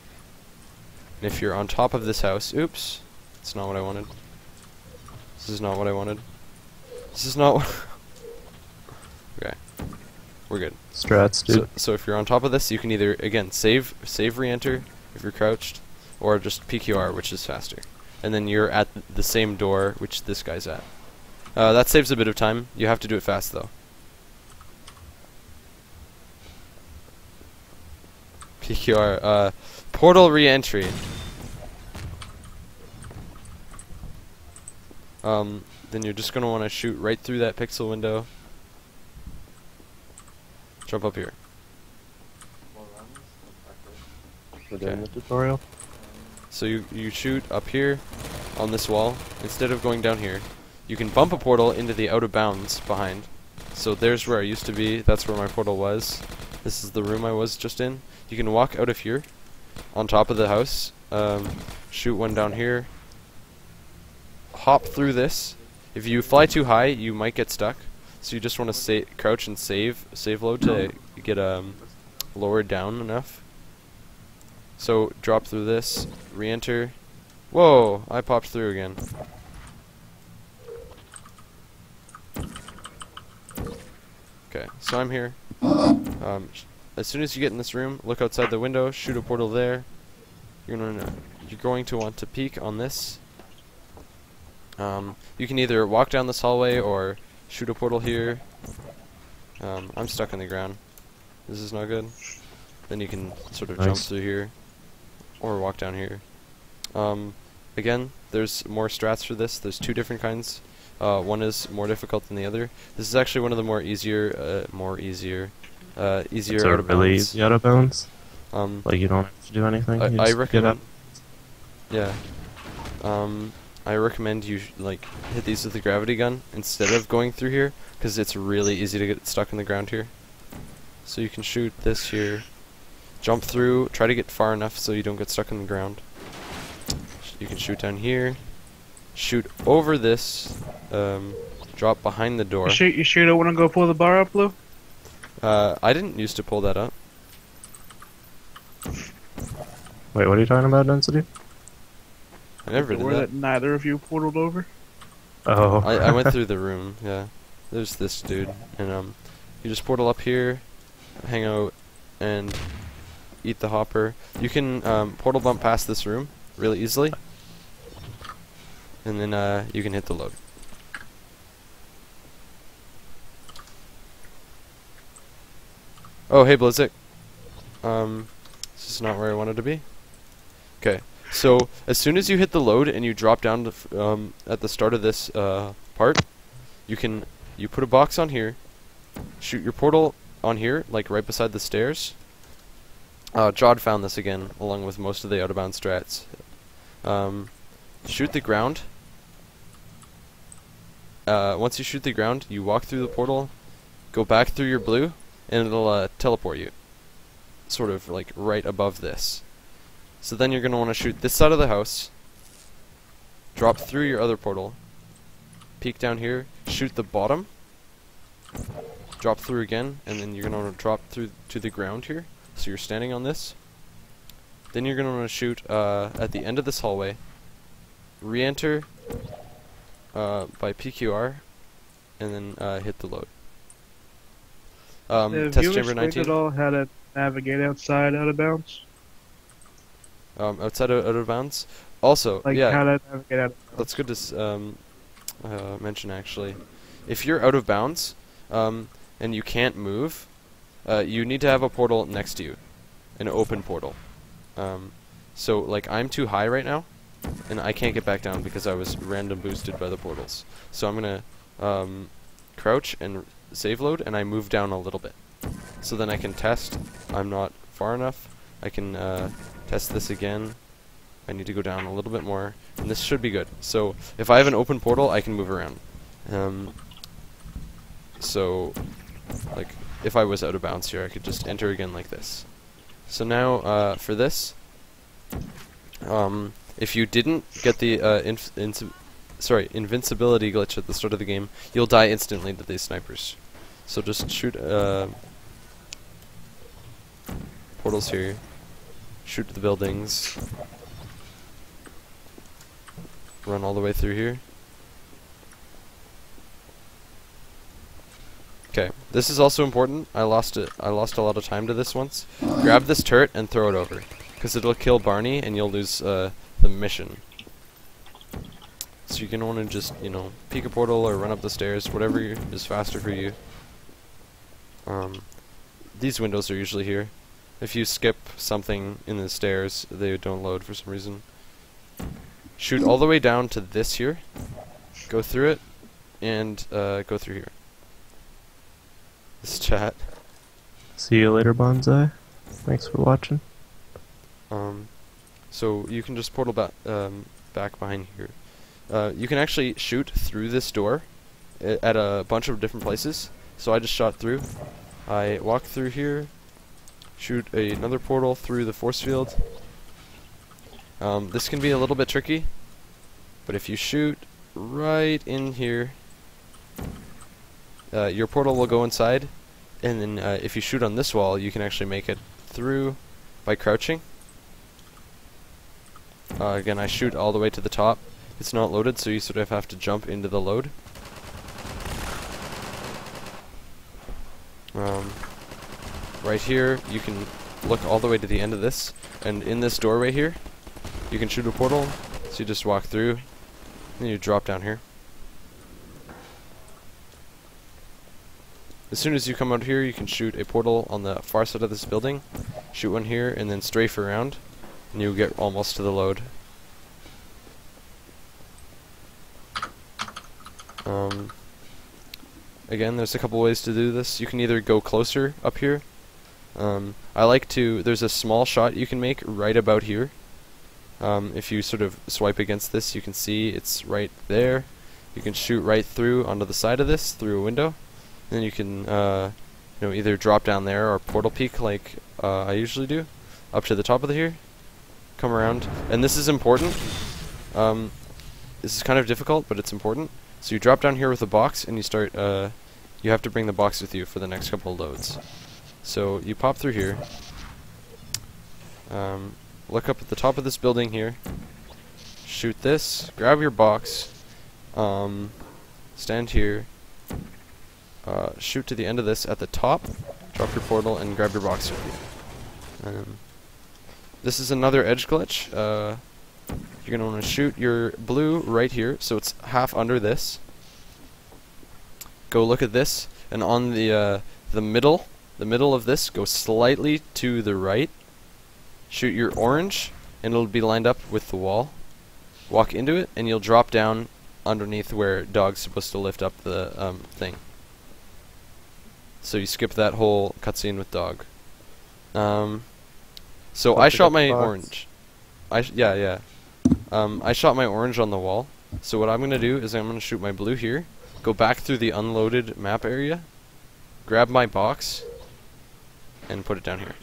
and if you're on top of this house, oops, that's not what I wanted, this is not what I wanted, this is not what, okay, we're good. Strats, dude. So if you're on top of this, you can either, again, save re-enter if you're crouched, or just PQR, which is faster. And then you're at the same door, which this guy's at. That saves a bit of time. You have to do it fast, though. PQR, portal re-entry. Then you're just going to want to shoot right through that pixel window. Jump up here. We're doing the tutorial. So you shoot up here on this wall. Instead of going down here, you can bump a portal into the out of bounds behind. So there's where I used to be. That's where my portal was. This is the room I was just in. You can walk out of here on top of the house. Shoot one down here. Hop through this. If you fly too high, you might get stuck. So you just want to crouch and save load to get lowered down enough. So drop through this, re-enter. Whoa! I popped through again. Okay, so I'm here. As soon as you get in this room, look outside the window, shoot a portal there. You're going to want to peek on this. You can either walk down this hallway or shoot a portal here. I'm stuck in the ground. This is not good. Then you can sort of jump through here, or walk down here. Again, there's more strats for this. There's two different kinds. One is more difficult than the other. This is actually one of the easier So out of really bounds. easy out of bounds? Like you don't have to do anything? You I just recommend. get Yeah. I recommend you hit these with the gravity gun instead of going through here, because it's really easy to get stuck in the ground here. So you can shoot this here, jump through, try to get far enough so you don't get stuck in the ground. You can shoot down here, shoot over this, drop behind the door. You sure don't want to go pull the bar up, Lou? I didn't used to pull that up. Wait, what are you talking about, Density? I never did Or that. that neither of you portaled over? Oh. I went through the room, yeah. There's this dude, and you just portal up here, hang out, and eat the hopper. You can portal bump past this room really easily, and then you can hit the load. Oh, hey Blizzik. This is not where I wanted to be. Okay, So as soon as you hit the load and you drop down to at the start of this part, you put a box on here, shoot your portal on here, like right beside the stairs. Jod found this again, along with most of the out of bounds strats. Shoot the ground. Once you shoot the ground, you walk through the portal, go back through your blue, and it'll teleport you. Sort of like right above this. So then you're going to want to shoot this side of the house, drop through your other portal, peek down here, shoot the bottom, drop through again, and then you're going to want to drop through to the ground here. So you're standing on this. Then you're going to want to shoot at the end of this hallway, re-enter by PQR, and then hit the load. Have Test you chamber explained 19. at all how to navigate outside out of bounds? Outside of out of bounds. Also, Like yeah, how to navigate out of bounds? that's good to mention actually. If you're out of bounds, and you can't move, you need to have a portal next to you, an open portal. So like I'm too high right now, and I can't get back down because I was random boosted by the portals. So I'm gonna crouch and save load, and I move down a little bit. So then I can test. I'm not far enough. I can test this again. I need to go down a little bit more, and this should be good. So if I have an open portal, I can move around. So like if I was out of bounds here, I could just enter again like this. So now for this, if you didn't get the invincibility glitch at the start of the game, you'll die instantly to these snipers. So just shoot portals here, shoot the buildings, run all the way through here. Okay, this is also important. I lost a lot of time to this once. Grab this turret and throw it over, because it'll kill Barney and you'll lose the mission. So you're gonna want to just, you know, peek a portal or run up the stairs, whatever is faster for you. These windows are usually here. If you skip something in the stairs, they don't load for some reason. Shoot all the way down to this here. Go through it, and go through here. This chat. See you later, Bonsai. Thanks for watching. So you can just portal back behind here. You can actually shoot through this door at a bunch of different places. So I just shot through. I walk through here, shoot another portal through the force field. This can be a little bit tricky, but if you shoot right in here, your portal will go inside, and then if you shoot on this wall, you can actually make it through by crouching. Again, I shoot all the way to the top. It's not loaded, so you sort of have to jump into the load. Right here, you can look all the way to the end of this, and in this doorway here, you can shoot a portal. So you just walk through, and you drop down here. As soon as you come out here, you can shoot a portal on the far side of this building, shoot one here, and then strafe around, and you'll get almost to the load. Again, there's a couple ways to do this. You can either go closer up here. I like to, there's a small shot you can make right about here. If you sort of swipe against this, you can see it's right there. You can shoot right through onto the side of this, through a window. Then you can either drop down there or portal peek like I usually do, up to the top of here, come around, and this is important. This is kind of difficult, but it's important. So you drop down here with a box, and you start. You have to bring the box with you for the next couple of loads. So you pop through here. Look up at the top of this building here. Shoot this. Grab your box. Stand here. Shoot to the end of this at the top. Drop your portal and grab your box with you. This is another edge glitch. You're going to want to shoot your blue right here, so it's half under this. Go look at this, and on the middle of this, go slightly to the right. Shoot your orange and it'll be lined up with the wall. Walk into it, and you'll drop down underneath where Dog's supposed to lift up the thing. So you skip that whole cutscene with Dog. So I shot my orange. Yeah. I shot my orange on the wall. So what I'm gonna do is I'm gonna shoot my blue here, go back through the unloaded map area, grab my box, and put it down here.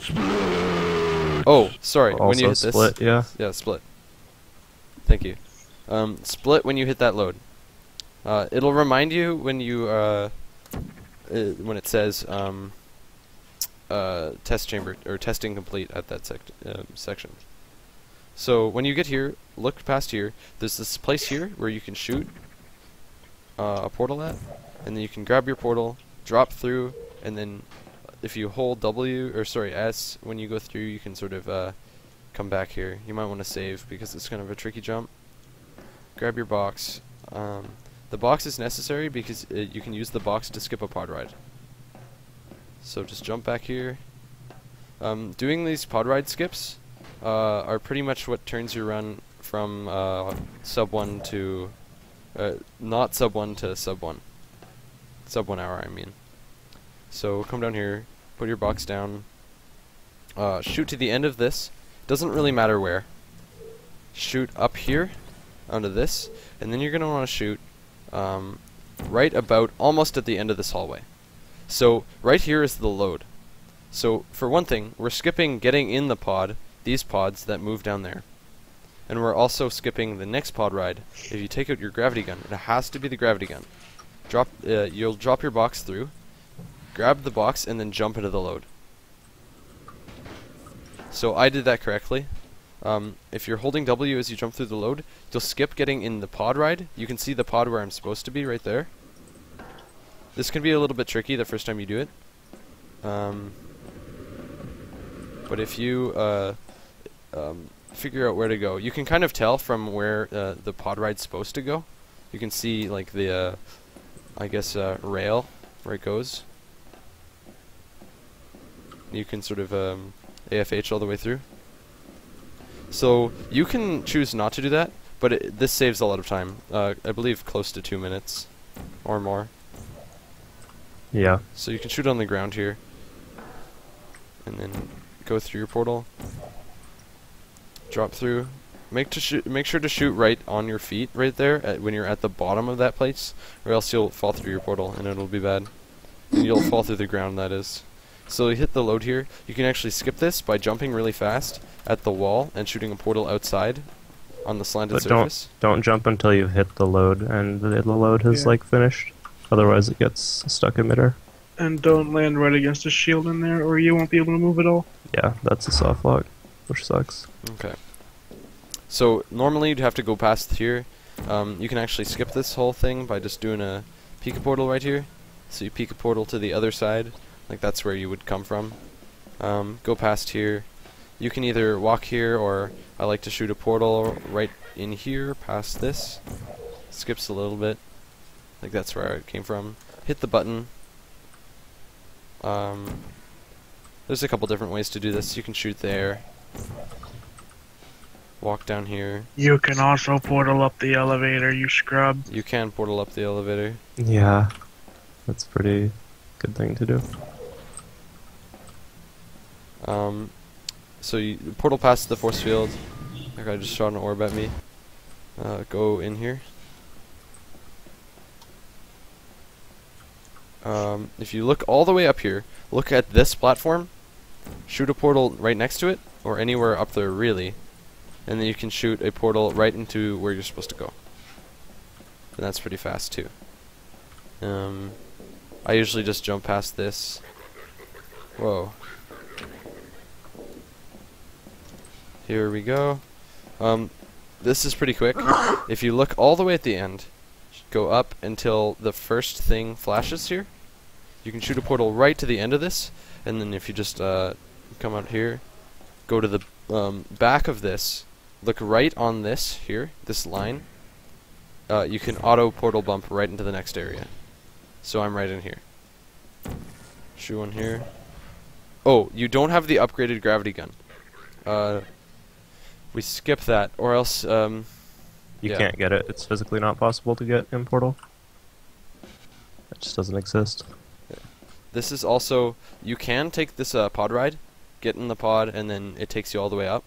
Oh, sorry. Also when you hit split, this, yeah. split. Thank you. Split when you hit that load. It'll remind you when you when it says test chamber or testing complete at that section. So when you get here, look past here. There's this place here where you can shoot a portal at, and then you can grab your portal, drop through, and then if you hold S when you go through, you can sort of come back here. You might want to save because it's kind of a tricky jump. Grab your box. The box is necessary because you can use the box to skip a pod ride. So just jump back here. Doing these pod ride skips are pretty much what turns your run from sub 1 to not sub 1 to sub 1. Sub 1 hour, I mean. So come down here, put your box down, shoot to the end of this. Doesn't really matter where. Shoot up here onto this, and then you're going to want to shoot right about almost at the end of this hallway. So right here is the load. So for one thing, we're skipping getting in the pod, these pods that move down there. And we're also skipping the next pod ride. If you take out your gravity gun, it has to be the gravity gun. You'll drop your box through, grab the box, and then jump into the load. So I did that correctly. If you're holding W as you jump through the load, you'll skip getting in the pod ride. You can see the pod where I'm supposed to be right there. This can be a little bit tricky the first time you do it. But if you figure out where to go, you can kind of tell from where the pod ride's supposed to go. You can see like the, I guess, rail where it goes. You can sort of AFH all the way through. So you can choose not to do that, but this saves a lot of time. I believe close to 2 minutes or more. Yeah. So you can shoot on the ground here, and then go through your portal, drop through. Make sure to shoot right on your feet right there when you're at the bottom of that place, or else you'll fall through your portal and it'll be bad. And you'll fall through the ground, that is. So you hit the load here. You can actually skip this by jumping really fast at the wall and shooting a portal outside on the slanted surface. Don't jump until you hit the load and the load has like finished. Otherwise it gets stuck in midair. And don't land right against a shield in there, or you won't be able to move at all. Yeah, that's a soft lock, which sucks. Okay. So normally you'd have to go past here. You can actually skip this whole thing by just doing a Pika portal right here. So you Pika portal to the other side, like that's where you would come from. Go past here. You can either walk here, or I like to shoot a portal right in here past this. Skips a little bit, like that's where it came from. Hit the button. There's a couple different ways to do this. You can shoot there. Walk down here. You can also portal up the elevator, you scrub. You can portal up the elevator. Yeah, that's a pretty good thing to do. So you portal past the force field. That guy just shot an orb at me. Go in here. If you look all the way up here, look at this platform, shoot a portal right next to it, or anywhere up there really, and then you can shoot a portal right into where you're supposed to go. And that's pretty fast too. I usually just jump past this. Whoa. Here we go. This is pretty quick. If you look all the way at the end, go up until the first thing flashes here. You can shoot a portal right to the end of this, and then if you just come out here, go to the back of this, look right on this here, this line, you can auto portal bump right into the next area. So I'm right in here. Shoot one here. Oh, you don't have the upgraded gravity gun. we skip that, or else You yeah. can't get it. It's physically not possible to get in Portal. It just doesn't exist. This is also, you can take this pod ride, get in the pod, and then it takes you all the way up.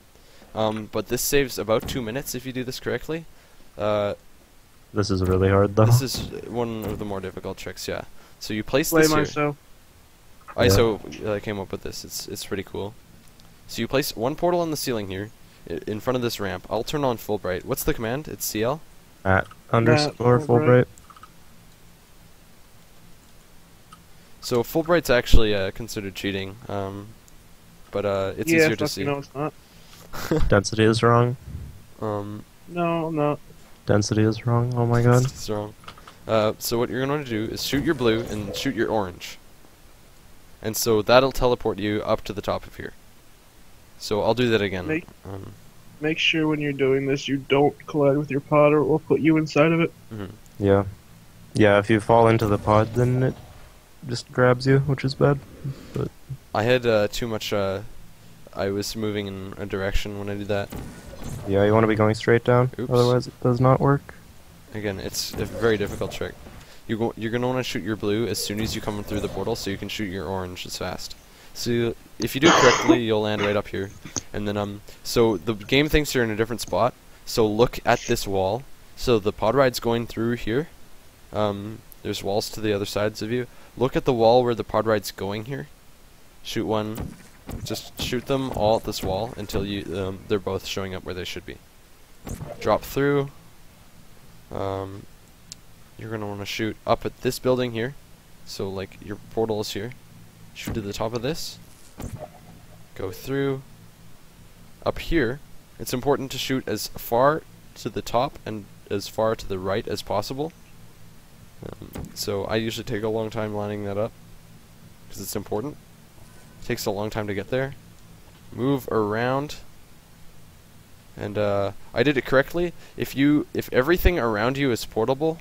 But this saves about 2 minutes if you do this correctly. This is really hard though. This is one of the more difficult tricks, yeah. So you place Play this here. myself. ISO came up with this. It's pretty cool. So you place one portal on the ceiling here, in front of this ramp. I'll turn on Fulbright. What's the command? It's CL. At underscore Fulbright. Fulbright. So Fulbright's actually considered cheating, but it's Yeah, easier to fuck see. you, no, it's not. Density is wrong. No, no. Density is wrong. Oh my god. It's wrong. So what you're going to do is shoot your blue and shoot your orange. And so that'll teleport you up to the top of here. So I'll do that again. Make sure when you're doing this you don't collide with your pod or it will put you inside of it. Yeah. Yeah, if you fall into the pod, then it just grabs you, which is bad. But I had too much. I was moving in a direction when I did that. yeah, you want to be going straight down. Oops. Otherwise, it does not work. Again, it's a very difficult trick. You're gonna want to shoot your blue as soon as you come through the portal, so you can shoot your orange as fast. So if you do it correctly, you'll land right up here. And then so the game thinks you're in a different spot. So look at this wall. So the pod ride's going through here. There's walls to the other sides of you. Look at the wall where the pod ride's going here. Shoot one. Just shoot them all at this wall until you they're both showing up where they should be. Drop through. You're gonna want to shoot up at this building here. So like your portal is here. Shoot to the top of this. Go through. Up here, it's important to shoot as far to the top and as far to the right as possible. So I usually take a long time lining that up because it's important. Takes a long time to get there. Move around. And I did it correctly. If everything around you is portable,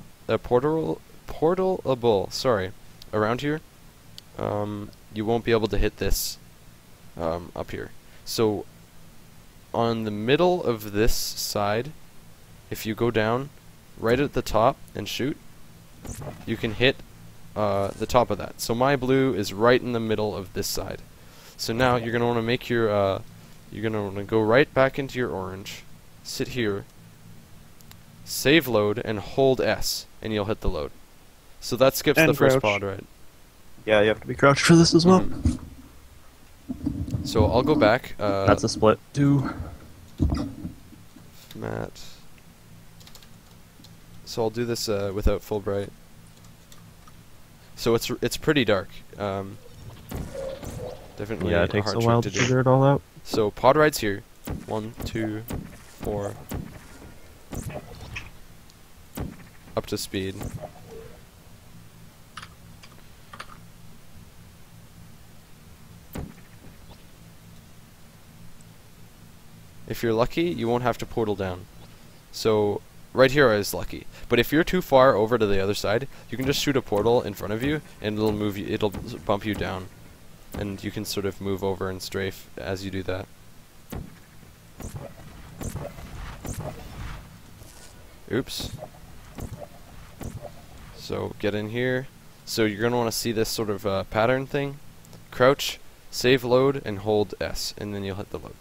sorry, around here, you won't be able to hit this up here. So on the middle of this side, if you go down right at the top and shoot, you can hit the top of that. So my blue is right in the middle of this side. So now you're gonna want to make your you're gonna want to go right back into your orange, sit here, save load, and hold S, and you'll hit the load. So that skips And the first crouch. pod, right? Yeah, you have to be crouched for this as well. So I'll go back. That's a split. Matt. So I'll do this without Fulbright. So it's pretty dark. Definitely Yeah, it takes hard a trick while to to do. figure it all out. So pod rides here. 1, 2, 4. Up to speed. If you're lucky, you won't have to portal down. So right here I was lucky. But if you're too far over to the other side, you can just shoot a portal in front of you and it'll move you, it'll bump you down. And you can sort of move over and strafe as you do that. Oops. So get in here. So you're going to want to see this sort of pattern thing. Crouch, save load, and hold S, and then you'll hit the load.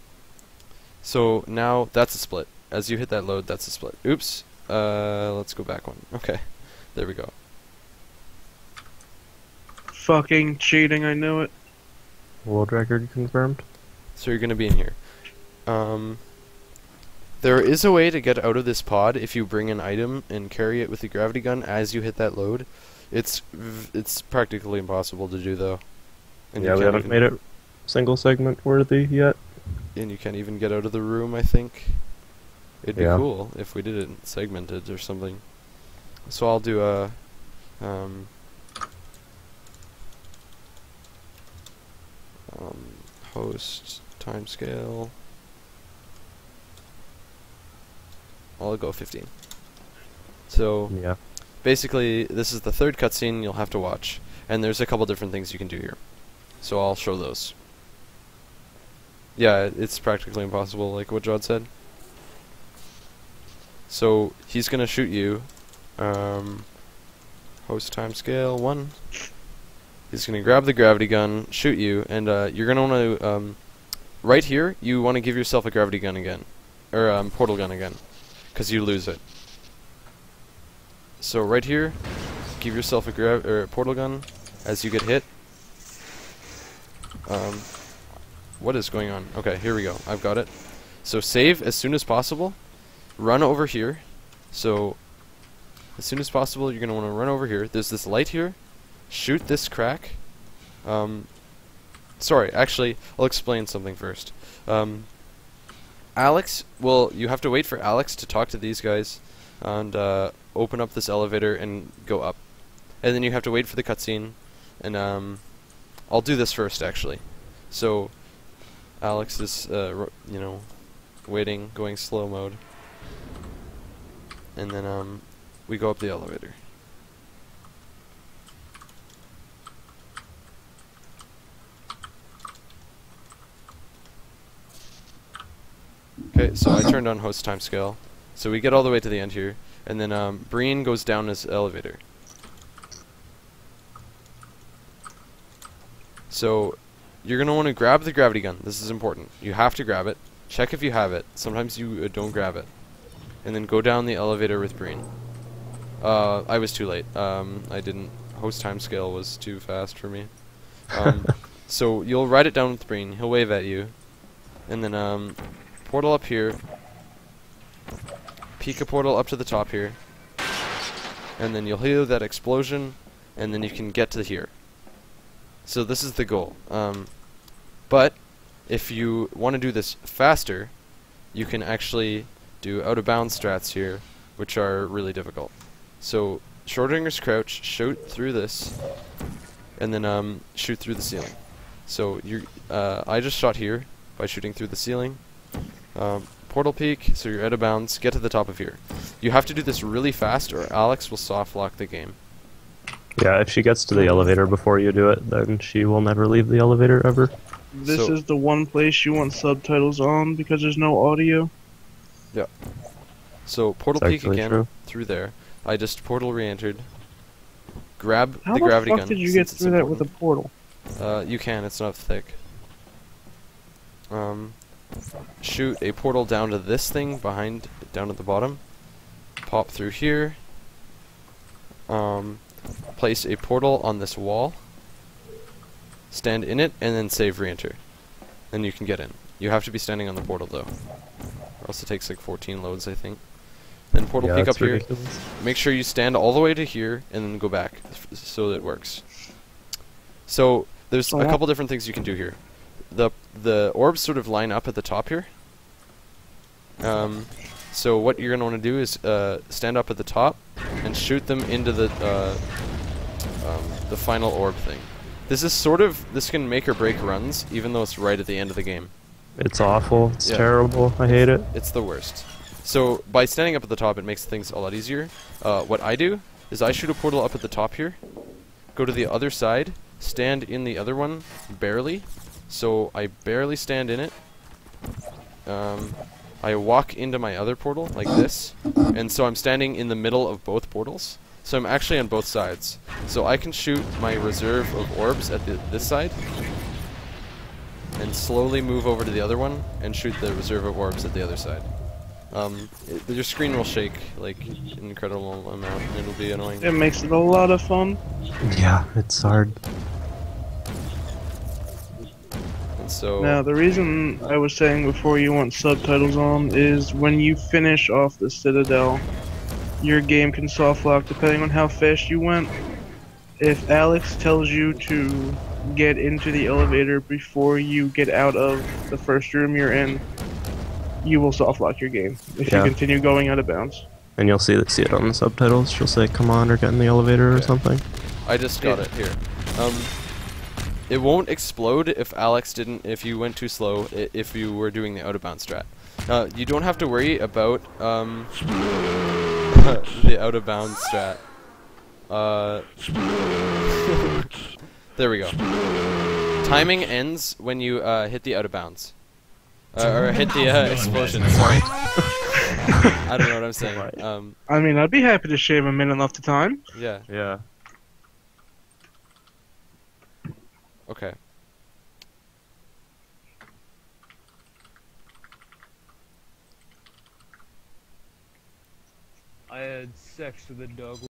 So now that's a split. As you hit that load, that's a split. Oops. Let's go back one. Okay. There we go. Fucking cheating, I knew it. World record confirmed. So you're going to be in here. There is a way to get out of this pod if you bring an item and carry it with the gravity gun as you hit that load. It's practically impossible to do though. And Yeah, we haven't made it single segment worthy yet. And you can't even get out of the room, I think. It'd be Yeah. cool if we did it segmented or something. So I'll do a host timescale. I'll go 15. So Yeah. basically, this is the third cutscene you'll have to watch, and there's a couple different things you can do here. So I'll show those. Yeah, it's practically impossible, like what Jod said. So he's gonna shoot you. Host time scale 1. He's gonna grab the gravity gun, shoot you, and you're gonna want to right here. You want to give yourself a gravity gun again, or portal gun again, because you lose it. So right here, give yourself a portal gun as you get hit. What is going on? Okay, here we go. I've got it. So save as soon as possible. Run over here. So as soon as possible, you're going to want to run over here. There's this light here. Shoot this crack. Sorry, actually, I'll explain something first. Alex, well, you have to wait for Alex to talk to these guys and open up this elevator and go up. And then you have to wait for the cutscene. And I'll do this first, actually. So Alex is, you know, waiting, going slow mode. And then we go up the elevator. Okay, so I turned on host time scale. So we get all the way to the end here. And then Breen goes down this elevator. So you're going to want to grab the gravity gun. This is important. You have to grab it. Check if you have it. Sometimes you don't grab it. And then go down the elevator with Breen. I was too late. I didn't. Host time scale was too fast for me. So you'll ride it down with Breen. He'll wave at you. And then portal up here. Peek a portal up to the top here. And then you'll hear that explosion. And then you can get to here. So this is the goal. But if you want to do this faster, you can actually do out of bounds strats here, which are really difficult. So Schrodinger's crouch, shoot through this, and then shoot through the ceiling. So I just shot here by shooting through the ceiling. Portal peek, so you're out of bounds. Get to the top of here. You have to do this really fast, or Alex will soft lock the game. Yeah, if she gets to the elevator before you do it, then she will never leave the elevator ever. This is the one place you want subtitles on because there's no audio. Yeah. So portal That's peek actually again true. through there. I just portal re-entered. Grab How the gravity fuck gun. did you get since it's through that with a important. portal? You can. It's not thick. Shoot a portal down to this thing behind, down at the bottom. Pop through here. Place a portal on this wall. Stand in it, and then save re-enter. Then you can get in. You have to be standing on the portal, though. Or else it takes like 14 loads, I think. Then portal peek up that's here. ridiculous. Make sure you stand all the way to here, and then go back, so that it works. So, there's a couple different things you can do here. The orbs sort of line up at the top here. So what you're going to want to do is stand up at the top and shoot them into the final orb thing. This is this can make or break runs, even though it's right at the end of the game. It's awful. It's Yeah. terrible. I hate it. It's the worst. So by standing up at the top, it makes things a lot easier. What I do is I shoot a portal up at the top here, go to the other side, stand in the other one, barely. So I barely stand in it. I walk into my other portal, like this, and so I'm standing in the middle of both portals. So I'm actually on both sides. So I can shoot my reserve of orbs at this side, and slowly move over to the other one, and shoot the reserve of orbs at the other side. Your screen will shake, like, an incredible amount, and it'll be annoying. It makes it a lot of fun. Yeah, it's hard. And so... Now, the reason I was saying before you want subtitles on is when you finish off the Citadel, your game can soft lock depending on how fast you went. If Alex tells you to get into the elevator before you get out of the first room you're in, you will soft lock your game if you Yeah. continue going out of bounds. And you'll see it on the subtitles. She'll say, "Come on," or "Get in the elevator," or Okay. something. I just got it here. It won't explode if if you went too slow, if you were doing the out of bounds strat. You don't have to worry about, the out of bounds strat. There we go. Timing ends when you, hit the out of bounds. Or hit the, explosion, sorry. I don't know what I'm saying. Right. I mean, I'd be happy to shave a minute off the time. Yeah. Yeah. Okay. I had sex with a dog